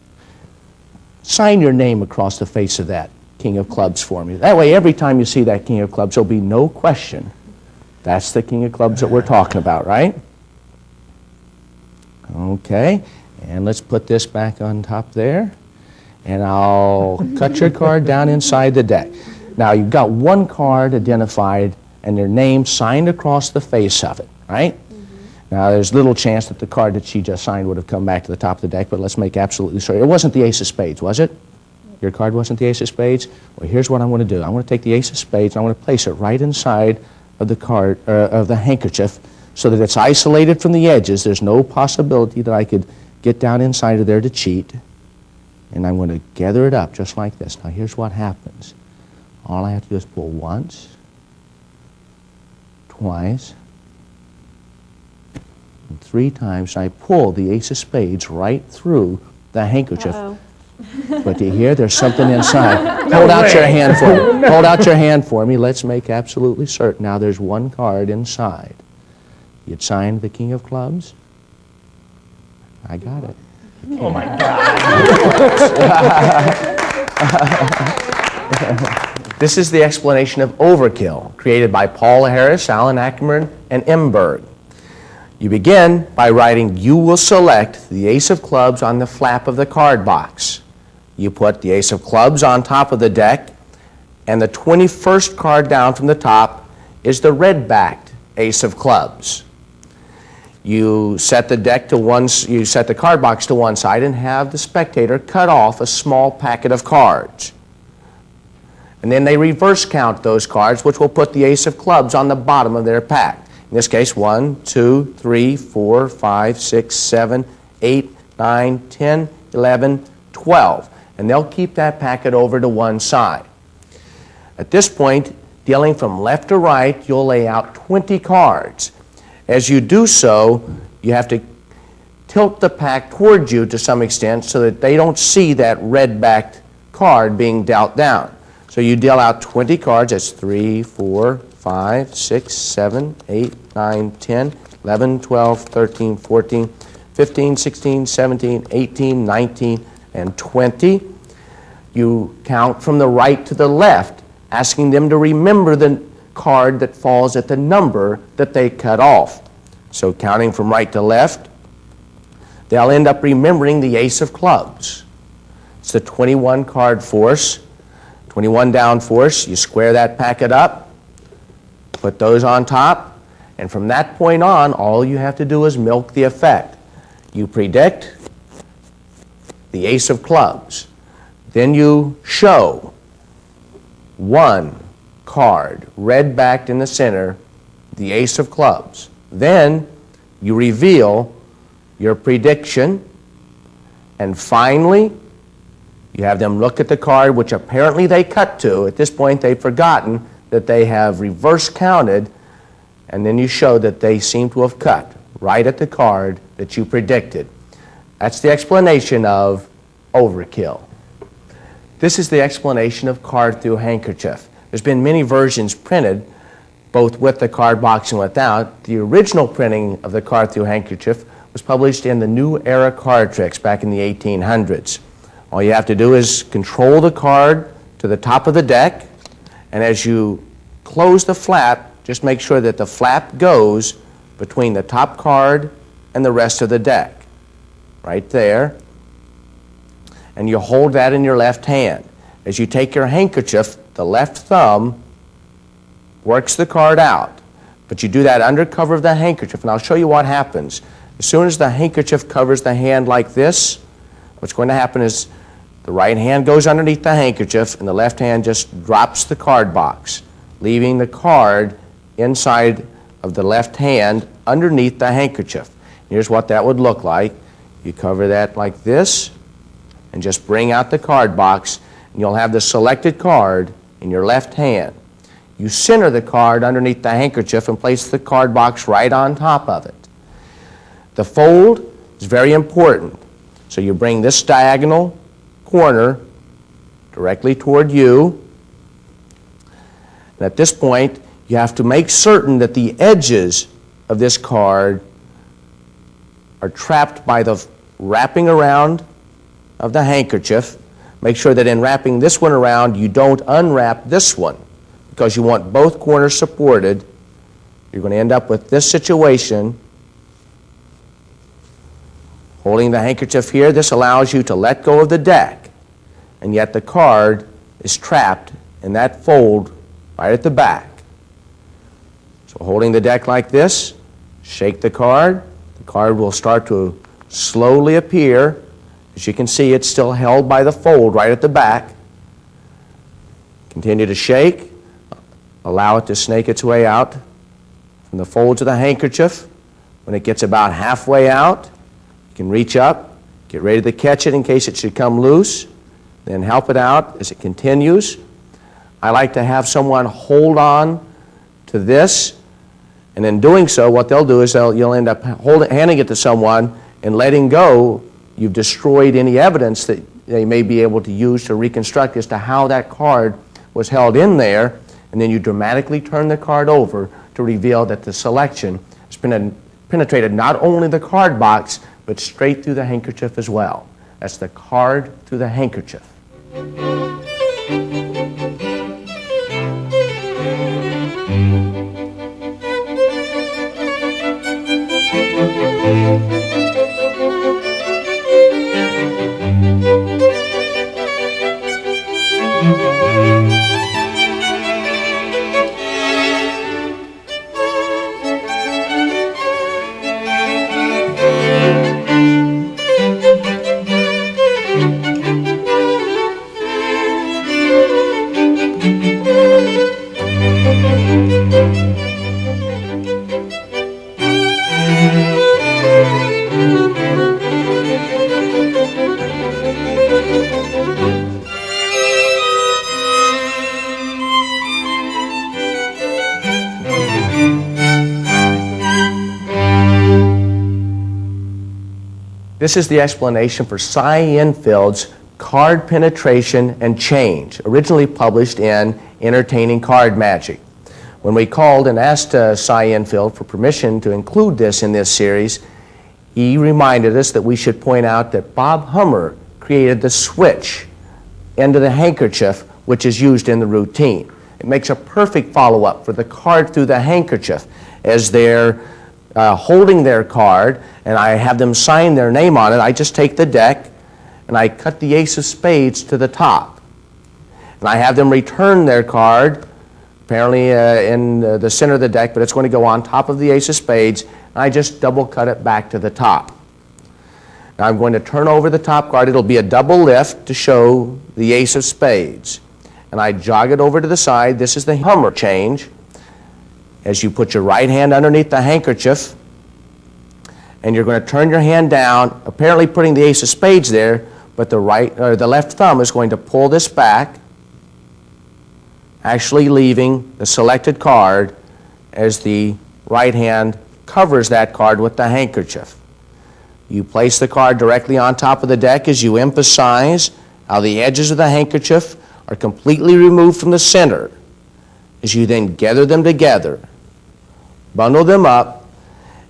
Sign your name across the face of that King of Clubs for me. That way, every time you see that King of Clubs, there'll be no question. That's the King of Clubs that we're talking about, right? Okay, and let's put this back on top there. And I'll cut your card down inside the deck. Now, you've got one card identified and their name signed across the face of it, right? Now, there's little chance that the card that she just signed would have come back to the top of the deck, but let's make absolutely sure. It wasn't the Ace of Spades, was it? Your card wasn't the Ace of Spades? Well, here's what I'm going to do. I'm going to take the Ace of Spades and I'm going to place it right inside of the card, of the handkerchief, so that it's isolated from the edges. There's no possibility that I could get down inside of there to cheat. And I'm going to gather it up just like this. Now, here's what happens. All I have to do is pull once, twice, and 3 times. I pull the Ace of Spades right through the handkerchief. But do you hear? There's something inside. Hold out your hand for me. Hold out your hand for me. Let's make absolutely certain. Now, there's one card inside. You'd signed the King of Clubs? I got it.
Oh my God.
This is the explanation of Overkill, created by Paul Harris, Alan Ackerman, and Emberg. You begin by writing, you will select the Ace of Clubs on the flap of the card box. You put the Ace of Clubs on top of the deck, and the 21st card down from the top is the red-backed Ace of Clubs. You set the deck to you set the card box to one side and have the spectator cut off a small packet of cards. And then they reverse count those cards, which will put the Ace of Clubs on the bottom of their pack. In this case, 1, 2, 3, 4, 5, 6, 7, 8, 9, 10, 11, 12. And they'll keep that packet over to one side. At this point, dealing from left to right, you'll lay out 20 cards. As you do so, you have to tilt the pack towards you to some extent so that they don't see that red-backed card being dealt down. So you deal out 20 cards. That's 3, 4, 5, 6, 7, 8, 9, 10, 11, 12, 13, 14, 15, 16, 17, 18, 19, and 20. You count from the right to the left, asking them to remember the card that falls at the number that they cut off. So counting from right to left, they'll end up remembering the Ace of Clubs. It's the 21 card force, 21 down force. You square that packet up, put those on top, and from that point on, all you have to do is milk the effect. You predict the Ace of Clubs. Then you show one card, red-backed in the center, the Ace of Clubs. Then you reveal your prediction, and finally, you have them look at the card, which apparently they cut to. At this point, they've forgotten that they have reverse counted, and then you show that they seem to have cut right at the card that you predicted. That's the explanation of overkill. This is the explanation of card through handkerchief. There's been many versions printed, both with the card box and without. The original printing of the card through handkerchief was published in the New Era Card Tricks back in the 1800s. All you have to do is control the card to the top of the deck, and as you close the flap, just make sure that the flap goes between the top card and the rest of the deck, right there. And you hold that in your left hand. As you take your handkerchief, the left thumb works the card out, but you do that under cover of the handkerchief, and I'll show you what happens. As soon as the handkerchief covers the hand like this, what's going to happen is the right hand goes underneath the handkerchief and the left hand just drops the card box, leaving the card inside of the left hand underneath the handkerchief. Here's what that would look like. You cover that like this and just bring out the card box, and you'll have the selected card in your left hand. You center the card underneath the handkerchief and place the card box right on top of it. The fold is very important. So you bring this diagonal corner directly toward you. And at this point, you have to make certain that the edges of this card are trapped by the wrapping around of the handkerchief. Make sure that in wrapping this one around, you don't unwrap this one, because you want both corners supported. You're going to end up with this situation. Holding the handkerchief here, this allows you to let go of the deck, and yet the card is trapped in that fold right at the back. So holding the deck like this, shake the card will start to slowly appear. As you can see, it's still held by the fold right at the back. Continue to shake, allow it to snake its way out from the folds of the handkerchief. When it gets about halfway out, you can reach up, get ready to catch it in case it should come loose, then help it out as it continues. I like to have someone hold on to this, and in doing so, what they'll do is you'll end up handing it to someone, and letting go, you've destroyed any evidence that they may be able to use to reconstruct as to how that card was held in there, and then you dramatically turn the card over to reveal that the selection has penetrated not only the card box, but straight through the handkerchief as well. That's the card through the handkerchief. This is the explanation for Endfield's Card Penetration and Change, originally published in Entertaining Card Magic. When we called and asked Endfield for permission to include this in this series, he reminded us that we should point out that Bob Hummer created the switch into the handkerchief, which is used in the routine. It makes a perfect follow-up for the card through the handkerchief. As they're holding their card, and I have them sign their name on it, I just take the deck and I cut the ace of spades to the top. And I have them return their card, apparently in the center of the deck, but it's going to go on top of the ace of spades, and I just double cut it back to the top. Now I'm going to turn over the top card. It'll be a double lift to show the ace of spades. And I jog it over to the side. This is the Hummer change. As you put your right hand underneath the handkerchief and you're going to turn your hand down, apparently putting the ace of spades there, but the left thumb is going to pull this back, actually leaving the selected card as the right hand covers that card with the handkerchief. You place the card directly on top of the deck as you emphasize how the edges of the handkerchief are completely removed from the center. As you then gather them together, bundle them up,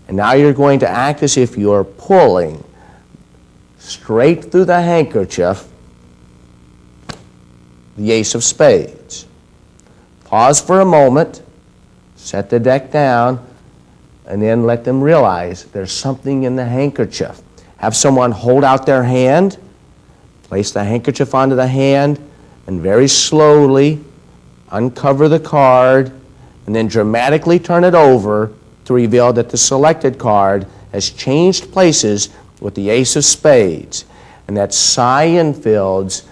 and now you're going to act as if you're pulling straight through the handkerchief the ace of spades. Pause for a moment, set the deck down, and then let them realize there's something in the handkerchief. Have someone hold out their hand, place the handkerchief onto the hand, and very slowly uncover the card, and then dramatically turn it over to reveal that the selected card has changed places with the ace of spades. And that's Cy Enfield's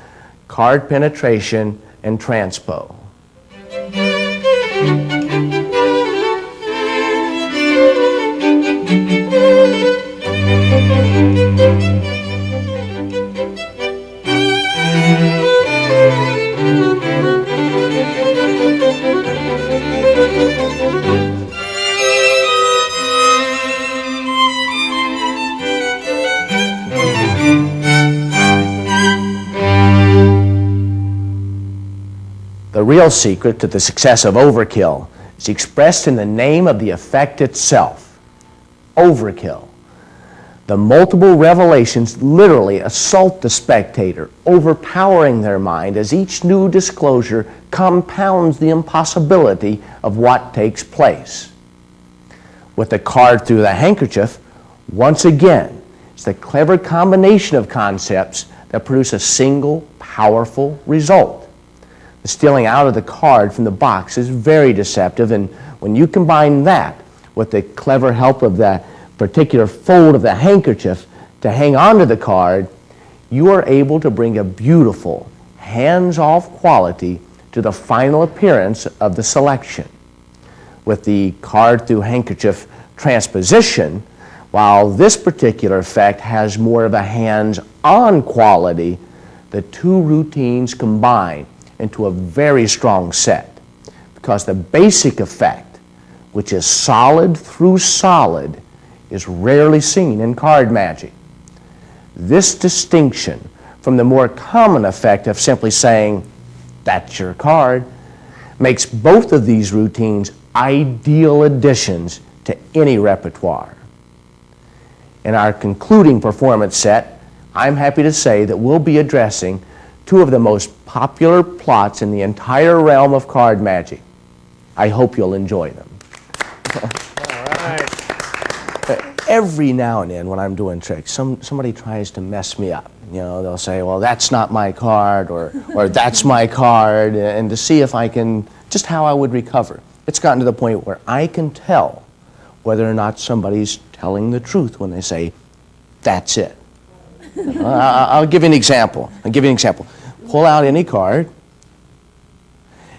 card penetration and transpo. The real secret to the success of Overkill is expressed in the name of the effect itself, Overkill. The multiple revelations literally assault the spectator, overpowering their mind as each new disclosure compounds the impossibility of what takes place. With the card through the handkerchief, once again, it's the clever combination of concepts that produce a single, powerful result. The stealing out of the card from the box is very deceptive, and when you combine that with the clever help of the particular fold of the handkerchief to hang onto the card, you are able to bring a beautiful, hands-off quality to the final appearance of the selection. With the card through handkerchief transposition, while this particular effect has more of a hands-on quality, the two routines combine into a very strong set, because the basic effect, which is solid through solid, is rarely seen in card magic. This distinction from the more common effect of simply saying, "That's your card," makes both of these routines ideal additions to any repertoire. In our concluding performance set, I'm happy to say that we'll be addressing two of the most popular plots in the entire realm of card magic. I hope you'll enjoy them.
All right.
Every now and then when I'm doing tricks, somebody tries to mess me up. You know, they'll say, well, that's not my card, or that's my card, and to see if I can, just how I would recover. It's gotten to the point where I can tell whether or not somebody's telling the truth when they say, that's it. I'll give you an example. Pull out any card,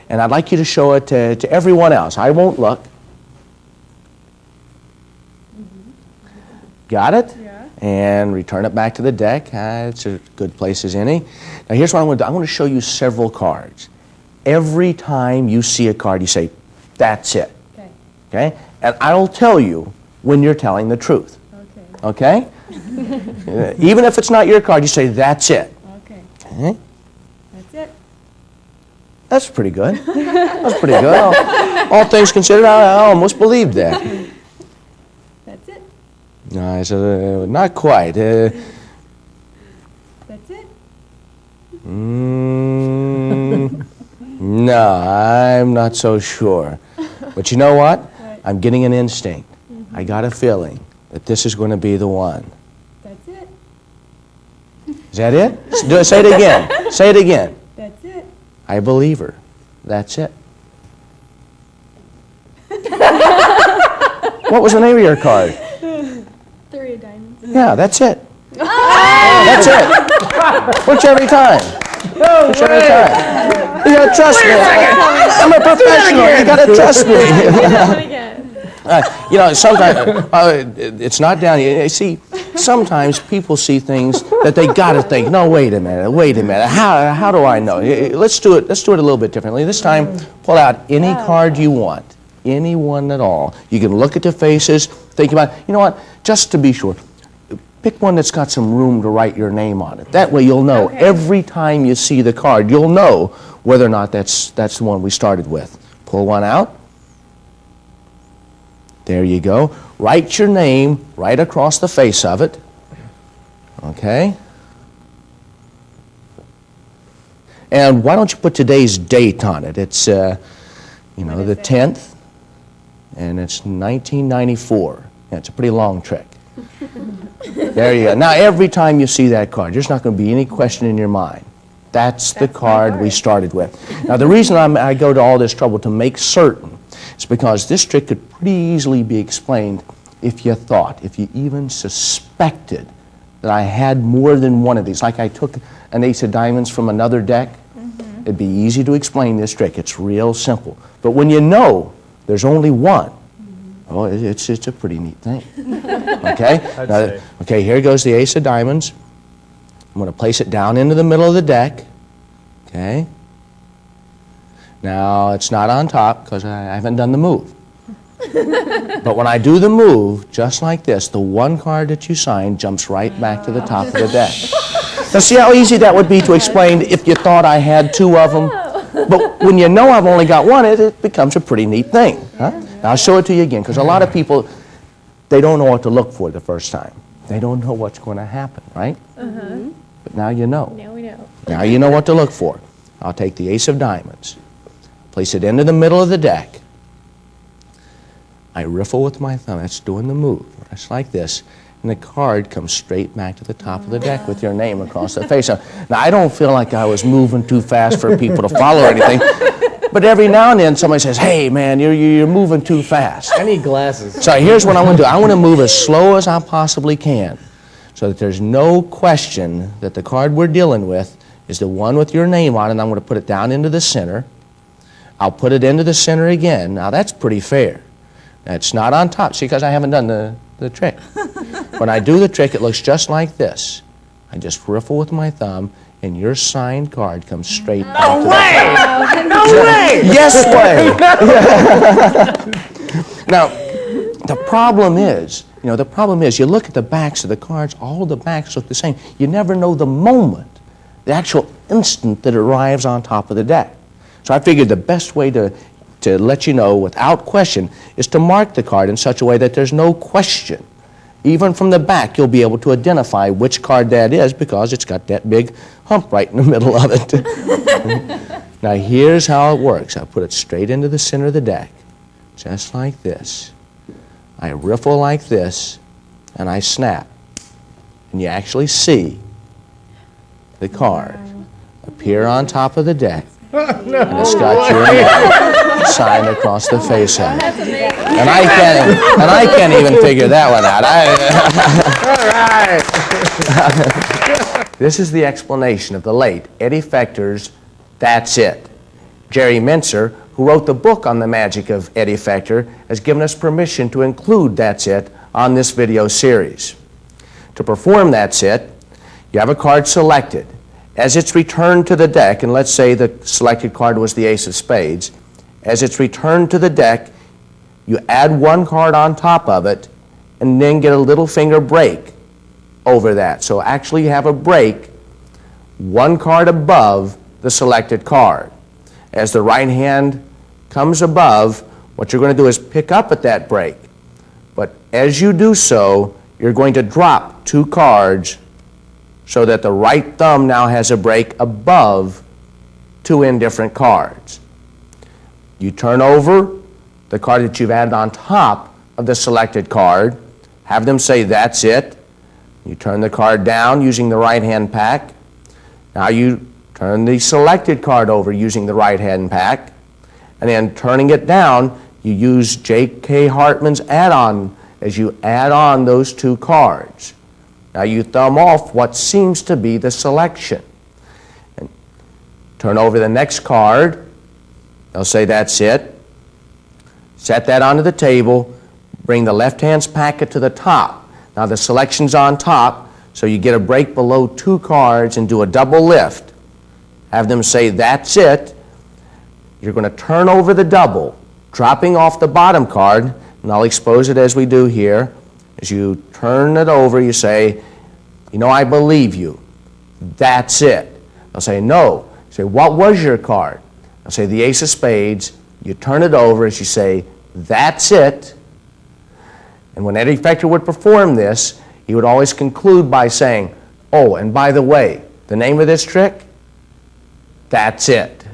and I'd like you to show it to everyone else. I won't look. Got it?
Yeah.
And return it back to the deck. It's as good place as any. Now here's what I'm going to do. I'm going to show you several cards. Every time you see a card, you say, that's it.
Okay.
Okay? And I'll tell you when you're telling the truth.
Okay.
Okay? Even if it's not your card, you say, that's it.
Okay.
Okay?
That's it.
That's pretty good. That's pretty good. All things considered, I almost believed that.
That's it.
No, I said, not quite.
That's it.
No, I'm not so sure. But you know what? I'm getting an instinct. I got a feeling that this is going to be the one.
That's it.
Is that it? Say it again. Say it again.
That's it.
I believe her. That's it. What was the name of your card?
3 of diamonds.
Yeah, that's it. That's it. Works every time. Works every time. You gotta trust me. I'm a professional. You gotta trust me.
Do it again.
Sometimes it's not down here. See, sometimes people see things that they got to think. No, wait a minute. How do I know? Let's do it a little bit differently. This time, pull out any card you want, any one at all. You can look at the faces, think about. You know what? Just to be sure, pick one that's got some room to write your name on it. That way, you'll know every time you see the card. You'll know whether or not that's the one we started with. Pull one out. There you go. Write your name right across the face of it. Okay? And why don't you put today's date on it? It's, the 10th, and it's 1994. Yeah, it's a pretty long trick. There you go. Now, every time you see that card, there's not going to be any question in your mind. That's the card we started with. Now, the reason I go to all this trouble to make certain is because this trick could pretty easily be explained if you even suspected that I had more than one of these. Like I took an ace of diamonds from another deck, it'd be easy to explain this trick. It's real simple. But when you know there's only one, oh, it's a pretty neat thing. Okay? Okay, here goes the ace of diamonds. I'm going to place it down into the middle of the deck. Okay? Now, it's not on top because I haven't done the move. But when I do the move, just like this, the one card that you signed jumps right back to the top of the deck. Now, see how easy that would be to explain if you thought I had two of them? But when you know I've only got one, it becomes a pretty neat thing. Huh? Now, I'll show it to you again, because a lot of people, they don't know what to look for the first time. They don't know what's going to happen, right? But now you know.
Now we know.
Now you know what to look for. I'll take the ace of diamonds, place it into the middle of the deck. I riffle with my thumb. That's doing the move. Just like this. And the card comes straight back to the top of the deck with your name across the face. Now, I don't feel like I was moving too fast for people to follow or anything. But every now and then somebody says, hey, man, you're moving too fast.
I need glasses.
So here's what I want to do. I want to move as slow as I possibly can so that there's no question that the card we're dealing with is the one with your name on it, and I'm going to put it down into the center. I'll put it into the center again. Now, that's pretty fair. It's not on top. See, because I haven't done the trick. When I do the trick, it looks just like this. I just riffle with my thumb, and your signed card comes straight back to the top.
No way!
Yes way! Now, the problem is, you look at the backs of the cards, all the backs look the same. You never know the moment, the actual instant that it arrives on top of the deck. So I figured the best way to let you know without question is to mark the card in such a way that there's no question. Even from the back, you'll be able to identify which card that is because it's got that big hump right in the middle of it. Now, here's how it works. I put it straight into the center of the deck, just like this. I riffle like this, and I snap. And you actually see the card appear on top of the deck. And it's got your name signed across the face of it. And I can't even figure that one out.
All right.
This is the explanation of the late Eddie Fechter's That's It. Jerry Mincer, who wrote the book on the magic of Eddie Fechter, has given us permission to include That's It on this video series. To perform That's It, you have a card selected. As it's returned to the deck, and let's say the selected card was the ace of spades, as it's returned to the deck, you add one card on top of it and then get a little finger break over that. So actually you have a break, one card above the selected card. As the right hand comes above, what you're going to do is pick up at that break. But as you do so, you're going to drop two cards so that the right thumb now has a break above two indifferent cards. You turn over the card that you've added on top of the selected card, have them say, that's it. You turn the card down using the right hand pack. Now you turn the selected card over using the right hand pack, and then turning it down, you use J.K. Hartman's add-on as you add on those two cards. Now you thumb off what seems to be the selection. And turn over the next card. They'll say, that's it. Set that onto the table. bring the left hand's packet to the top. Now the selection's on top, so you get a break below 2 cards and do a double lift. Have them say, that's it. You're going to turn over the double, dropping off the bottom card, and I'll expose it as we do here. As you turn it over, you say, you know, I believe you. That's it. They'll say, no. You say, what was your card? I'll say, the ace of spades. You turn it over as you say, that's it. And when Eddie Fechter would perform this, he would always conclude by saying, oh, and by the way, the name of this trick? That's it.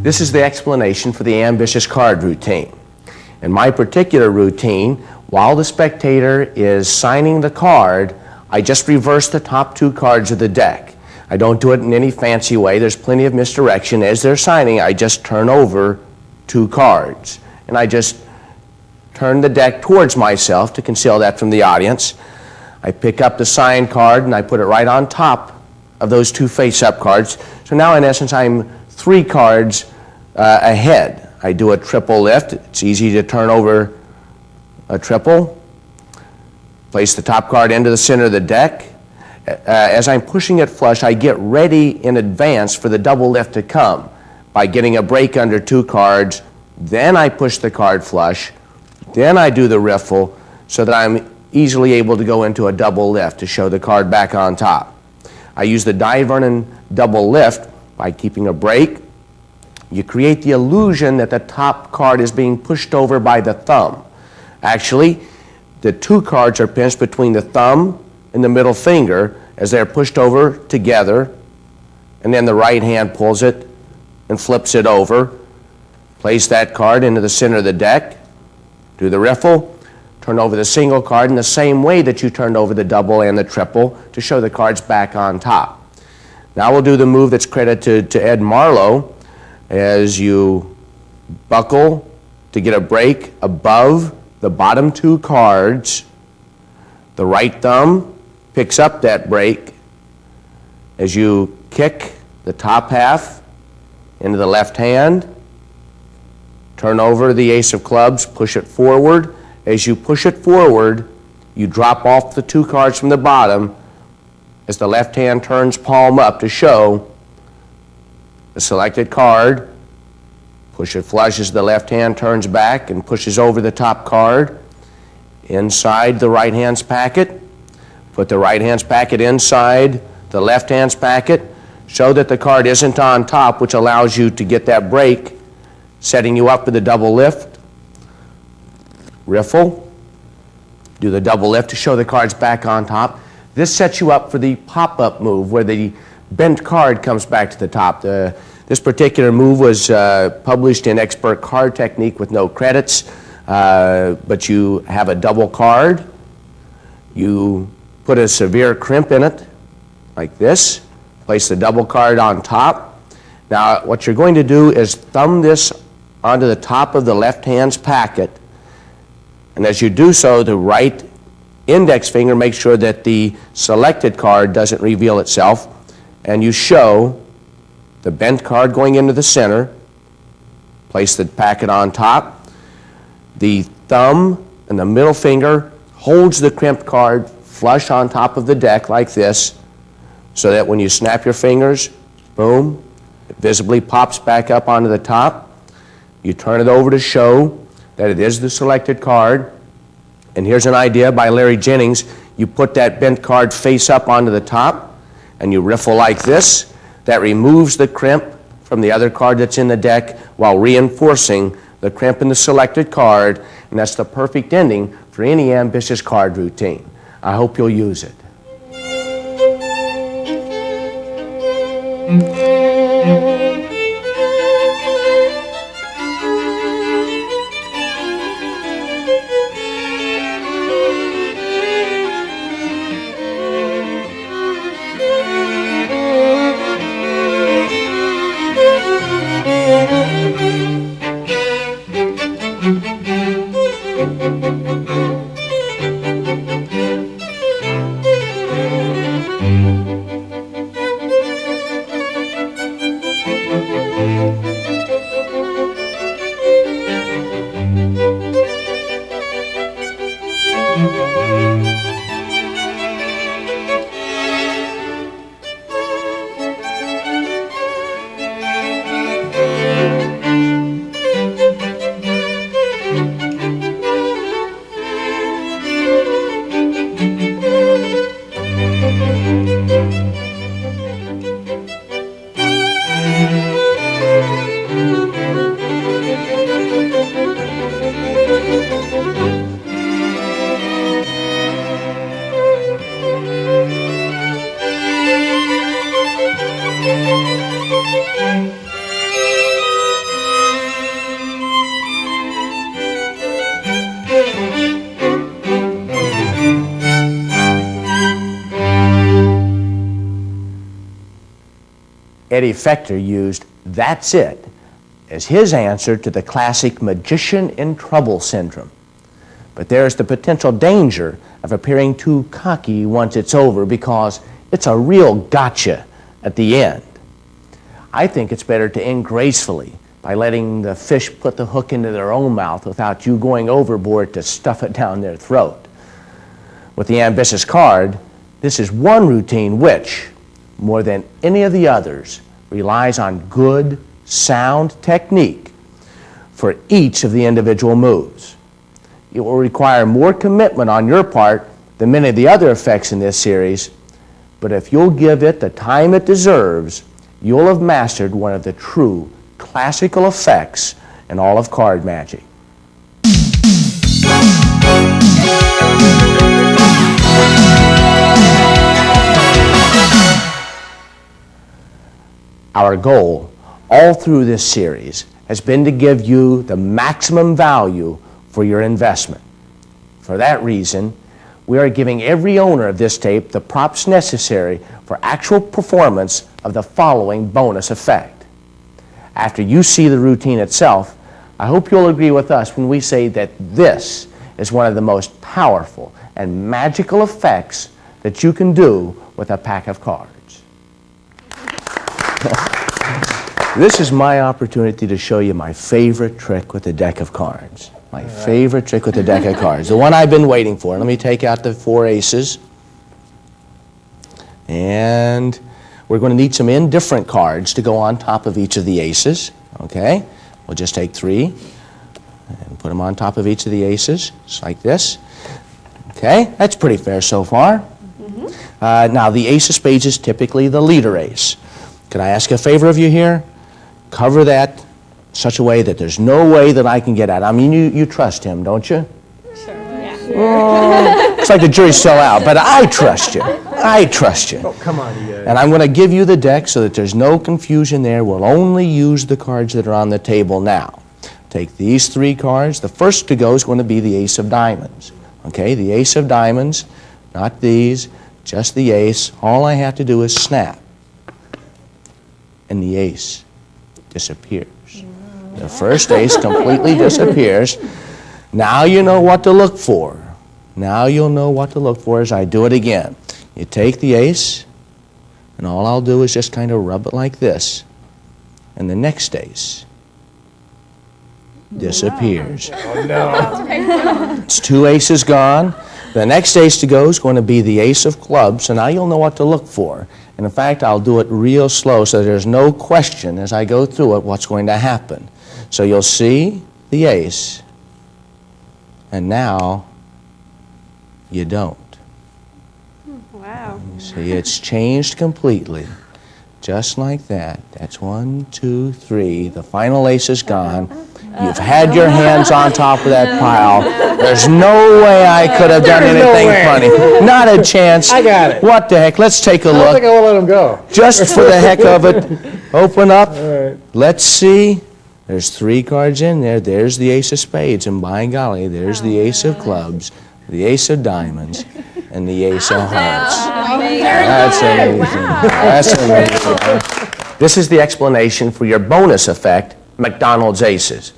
This is the explanation for the ambitious card routine. In my particular routine, while the spectator is signing the card, I just reverse the top 2 cards of the deck. I don't do it in any fancy way. There's plenty of misdirection. As they're signing, I just turn over 2 cards. And I just turn the deck towards myself to conceal that from the audience. I pick up the signed card and I put it right on top of those 2 face-up cards. So now, in essence, I'm 3 cards ahead. I do a triple lift. It's easy to turn over a triple. Place the top card into the center of the deck. As I'm pushing it flush, I get ready in advance for the double lift to come by getting a break under 2 cards. Then I push the card flush. Then I do the riffle so that I'm easily able to go into a double lift to show the card back on top. I use the Vernon double lift by keeping a break. You create the illusion that the top card is being pushed over by the thumb. Actually, the 2 cards are pinched between the thumb and the middle finger as they're pushed over together, and then the right hand pulls it and flips it over. Place that card into the center of the deck, do the riffle, turn over the single card in the same way that you turned over the double and the triple to show the cards back on top. Now we'll do the move that's credited to Ed Marlowe. As you buckle to get a break above the bottom 2 cards, the right thumb picks up that break. As you kick the top half into the left hand, turn over the ace of clubs, push it forward. As you push it forward, you drop off the 2 cards from the bottom as the left hand turns palm up to show the selected card. Push it flush as the left hand turns back and pushes over the top card inside the right hand's packet. Put the right hand's packet inside the left hand's packet. Show that the card isn't on top, which allows you to get that break, setting you up for the double lift. Riffle. Do the double lift to show the cards back on top. This sets you up for the pop-up move where the bent card comes back to the top. This particular move was published in Expert Card Technique with no credits, but you have a double card. You put a severe crimp in it, like this. Place the double card on top. Now, what you're going to do is thumb this onto the top of the left hand's packet, and as you do so, the right index finger makes sure that the selected card doesn't reveal itself, and you show the bent card going into the center. Place the packet on top. The thumb and the middle finger holds the crimped card flush on top of the deck like this, so that when you snap your fingers, boom, it visibly pops back up onto the top. You turn it over to show that it is the selected card. And here's an idea by Larry Jennings. You put that bent card face up onto the top, and you riffle like this. That removes the crimp from the other card that's in the deck while reinforcing the crimp in the selected card, and that's the perfect ending for any ambitious card routine. I hope you'll use it. Eddie Fechter used "That's It" as his answer to the classic magician in trouble syndrome. But there's the potential danger of appearing too cocky once it's over because it's a real gotcha at the end. I think it's better to end gracefully by letting the fish put the hook into their own mouth without you going overboard to stuff it down their throat. With the ambitious card, this is one routine which, more than any of the others, relies on good, sound technique for each of the individual moves. It will require more commitment on your part than many of the other effects in this series, but if you'll give it the time it deserves, you'll have mastered one of the true classical effects in all of card magic. Our goal, all through this series, has been to give you the maximum value for your investment. For that reason, we are giving every owner of this tape the props necessary for actual performance of the following bonus effect. After you see the routine itself, I hope you'll agree with us when we say that this is one of the most powerful and magical effects that you can do with a pack of cards. This is my opportunity to show you my favorite trick with a deck of cards. My favorite trick with a deck of cards. The one I've been waiting for. Let me take out the 4 aces. And we're going to need some indifferent cards to go on top of each of the aces. Okay? We'll just take 3 and put them on top of each of the aces, just like this. Okay? That's pretty fair so far. Now, the ace of spades is typically the leader ace. Can I ask a favor of you here? Cover that in such a way that there's no way that I can get at it. I mean, you trust him, don't you?
Sure, yeah.
It's like the jury's still out, but I trust you. I trust you.
Oh, come on, you guys.
And I'm going to give you the deck so that there's no confusion there. We'll only use the cards that are on the table now. Take these 3 cards. The first to go is going to be the ace of diamonds. Okay, the ace of diamonds, not these, just the ace. All I have to do is snap, and the ace disappears. The first ace completely disappears. Now you know what to look for. Now you'll know what to look for as I do it again. You take the ace, and all I'll do is just kind of rub it like this. And the next ace disappears.
Oh, no.
It's 2 aces gone. The next ace to go is going to be the ace of clubs, so now you'll know what to look for. And in fact, I'll do it real slow so there's no question as I go through it what's going to happen. So you'll see the ace, and now you don't.
Wow.
You see, it's changed completely. Just like that. That's 1, 2, 3. The final ace is gone. You've had your hands on top of that pile. There's no way I could have done anything funny. Not a chance.
I got it.
What the heck? Let's take a
I don't
look.
think I will let him go.
Just for the heck of it. Open up.
All right.
Let's see. There's 3 cards in there. There's the ace of spades, and by golly, there's the ace of clubs, the ace of diamonds, and the ace of hearts. That's amazing. That's amazing. This is the explanation for your bonus effect, MacDonald's aces.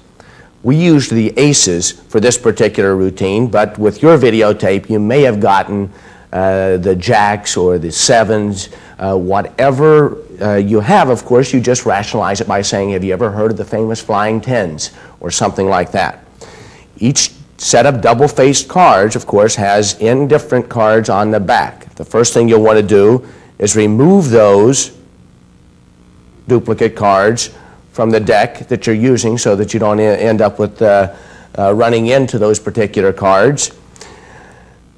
We used the aces for this particular routine, but with your videotape, you may have gotten the jacks or the sevens, whatever you have. Of course, you just rationalize it by saying, have you ever heard of the famous flying tens or something like that? Each set of double-faced cards, of course, has indifferent cards on the back. The first thing you'll want to do is remove those duplicate cards from the deck that you're using so that you don't end up with running into those particular cards.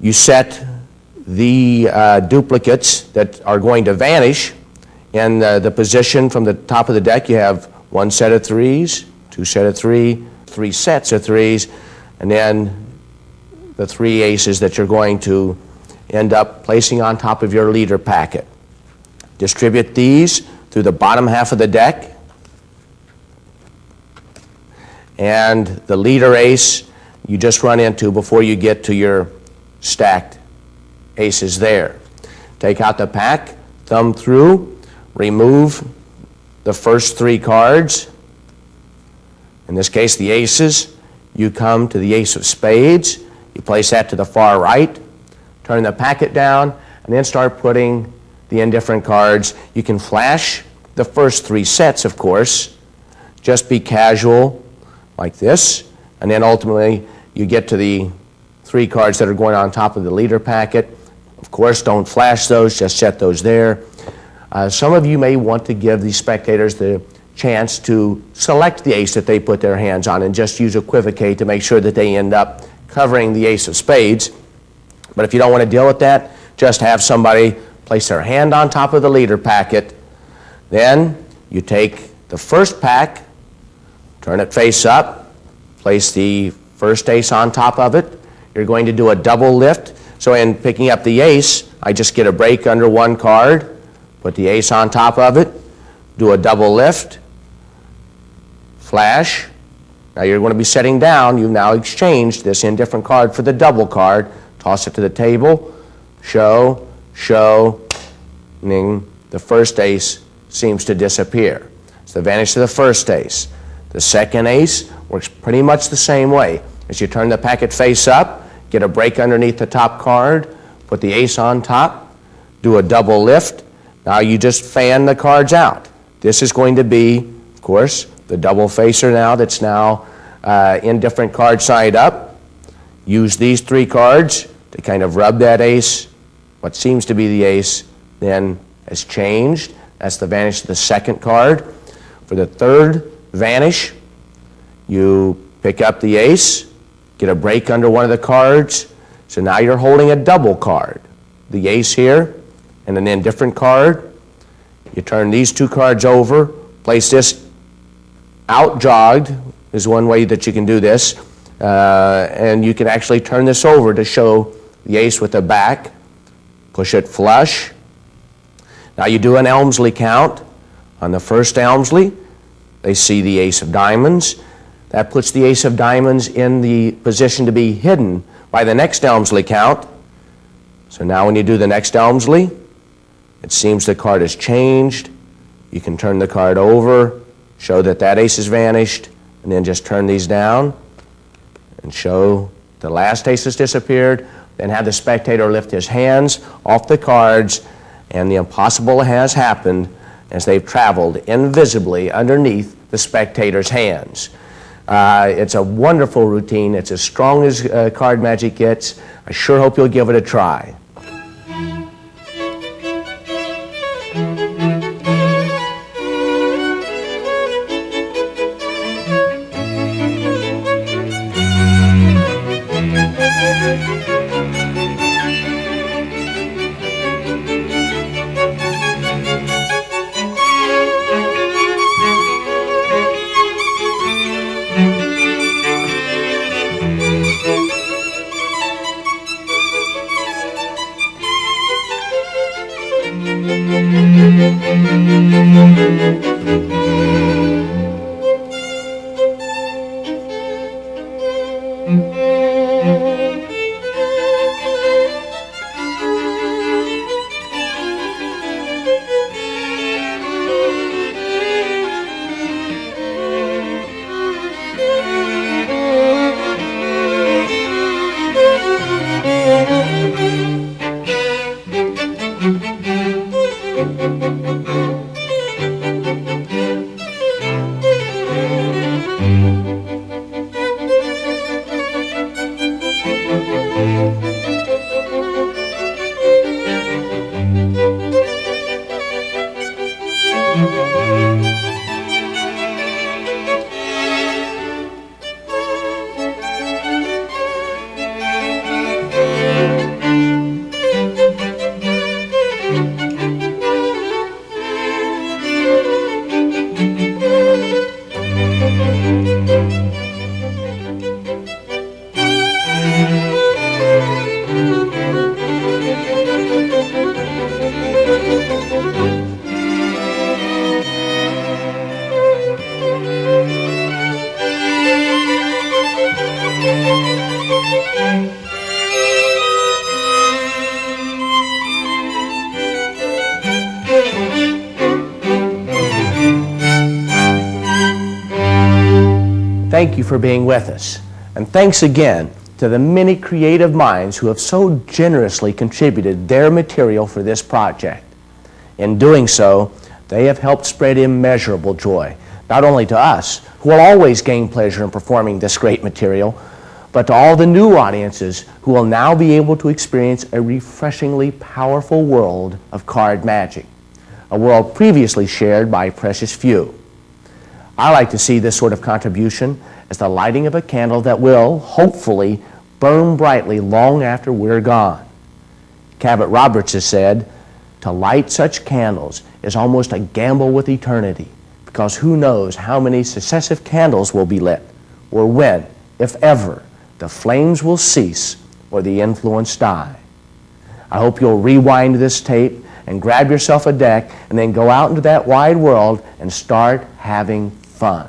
You set the duplicates that are going to vanish in the position from the top of the deck. You have one set of threes, two set of three sets of threes, and then the three aces that you're going to end up placing on top of your leader packet. Distribute these through the bottom half of the deck, and the leader ace you just run into before you get to your stacked aces there. Take out the pack, thumb through, remove the first three cards. In this case, the aces. You come to the ace of spades. You place that to the far right, turn the packet down, and then start putting the indifferent cards. You can flash the first three sets, of course. Just be casual like this, and then ultimately you get to the three cards that are going on top of the leader packet. Of course, don't flash those, just set those there. Some of you may want to give the spectators the chance to select the ace that they put their hands on and just use equivocate to make sure that they end up covering the ace of spades. But if you don't want to deal with that, just have somebody place their hand on top of the leader packet. Then you take the first pack, turn it face up, place the first ace on top of it. You're going to do a double lift. So in picking up the ace, I just get a break under one card, put the ace on top of it, do a double lift, flash. Now you're going to be setting down. You've now exchanged this indifferent card for the double card. Toss it to the table, show, and then the first ace seems to disappear. It's the vanish of the first ace. The second ace works pretty much the same way. As you turn the packet face up, get a break underneath the top card, put the ace on top, do a double lift. Now you just fan the cards out. This is going to be, of course, the double facer now that's now indifferent card side up. Use these three cards to kind of rub that ace. What seems to be the ace then has changed. That's the vanish of the second card. For the third vanish, you pick up the ace, get a break under one of the cards. So now you're holding a double card. The ace here and an indifferent card. You turn these two cards over, place this out jogged is one way that you can do this. And you can actually turn this over to show the ace with the back. Push it flush. Now you do an Elmsley count. On the first Elmsley, they see the ace of diamonds. That puts the ace of diamonds in the position to be hidden by the next Elmsley count. So now when you do the next Elmsley, it seems the card has changed. You can turn the card over, show that that ace has vanished, and then just turn these down and show the last ace has disappeared. Then have the spectator lift his hands off the cards, and the impossible has happened as they've traveled invisibly underneath the spectator's hands. It's a wonderful routine. It's as strong as card magic gets. I sure hope you'll give it a try. thank you for being with us. And thanks again to the many creative minds who have so generously contributed their material for this project. In doing so, they have helped spread immeasurable joy, not only to us, who will always gain pleasure in performing this great material, but to all the new audiences who will now be able to experience a refreshingly powerful world of card magic, a world previously shared by precious few. I like to see this sort of contribution as the lighting of a candle that will, hopefully, burn brightly long after we're gone. Cabot Roberts has said, "To light such candles is almost a gamble with eternity, because who knows how many successive candles will be lit, or when, if ever, the flames will cease or the influence die." I hope you'll rewind this tape and grab yourself a deck and then go out into that wide world and start having fun.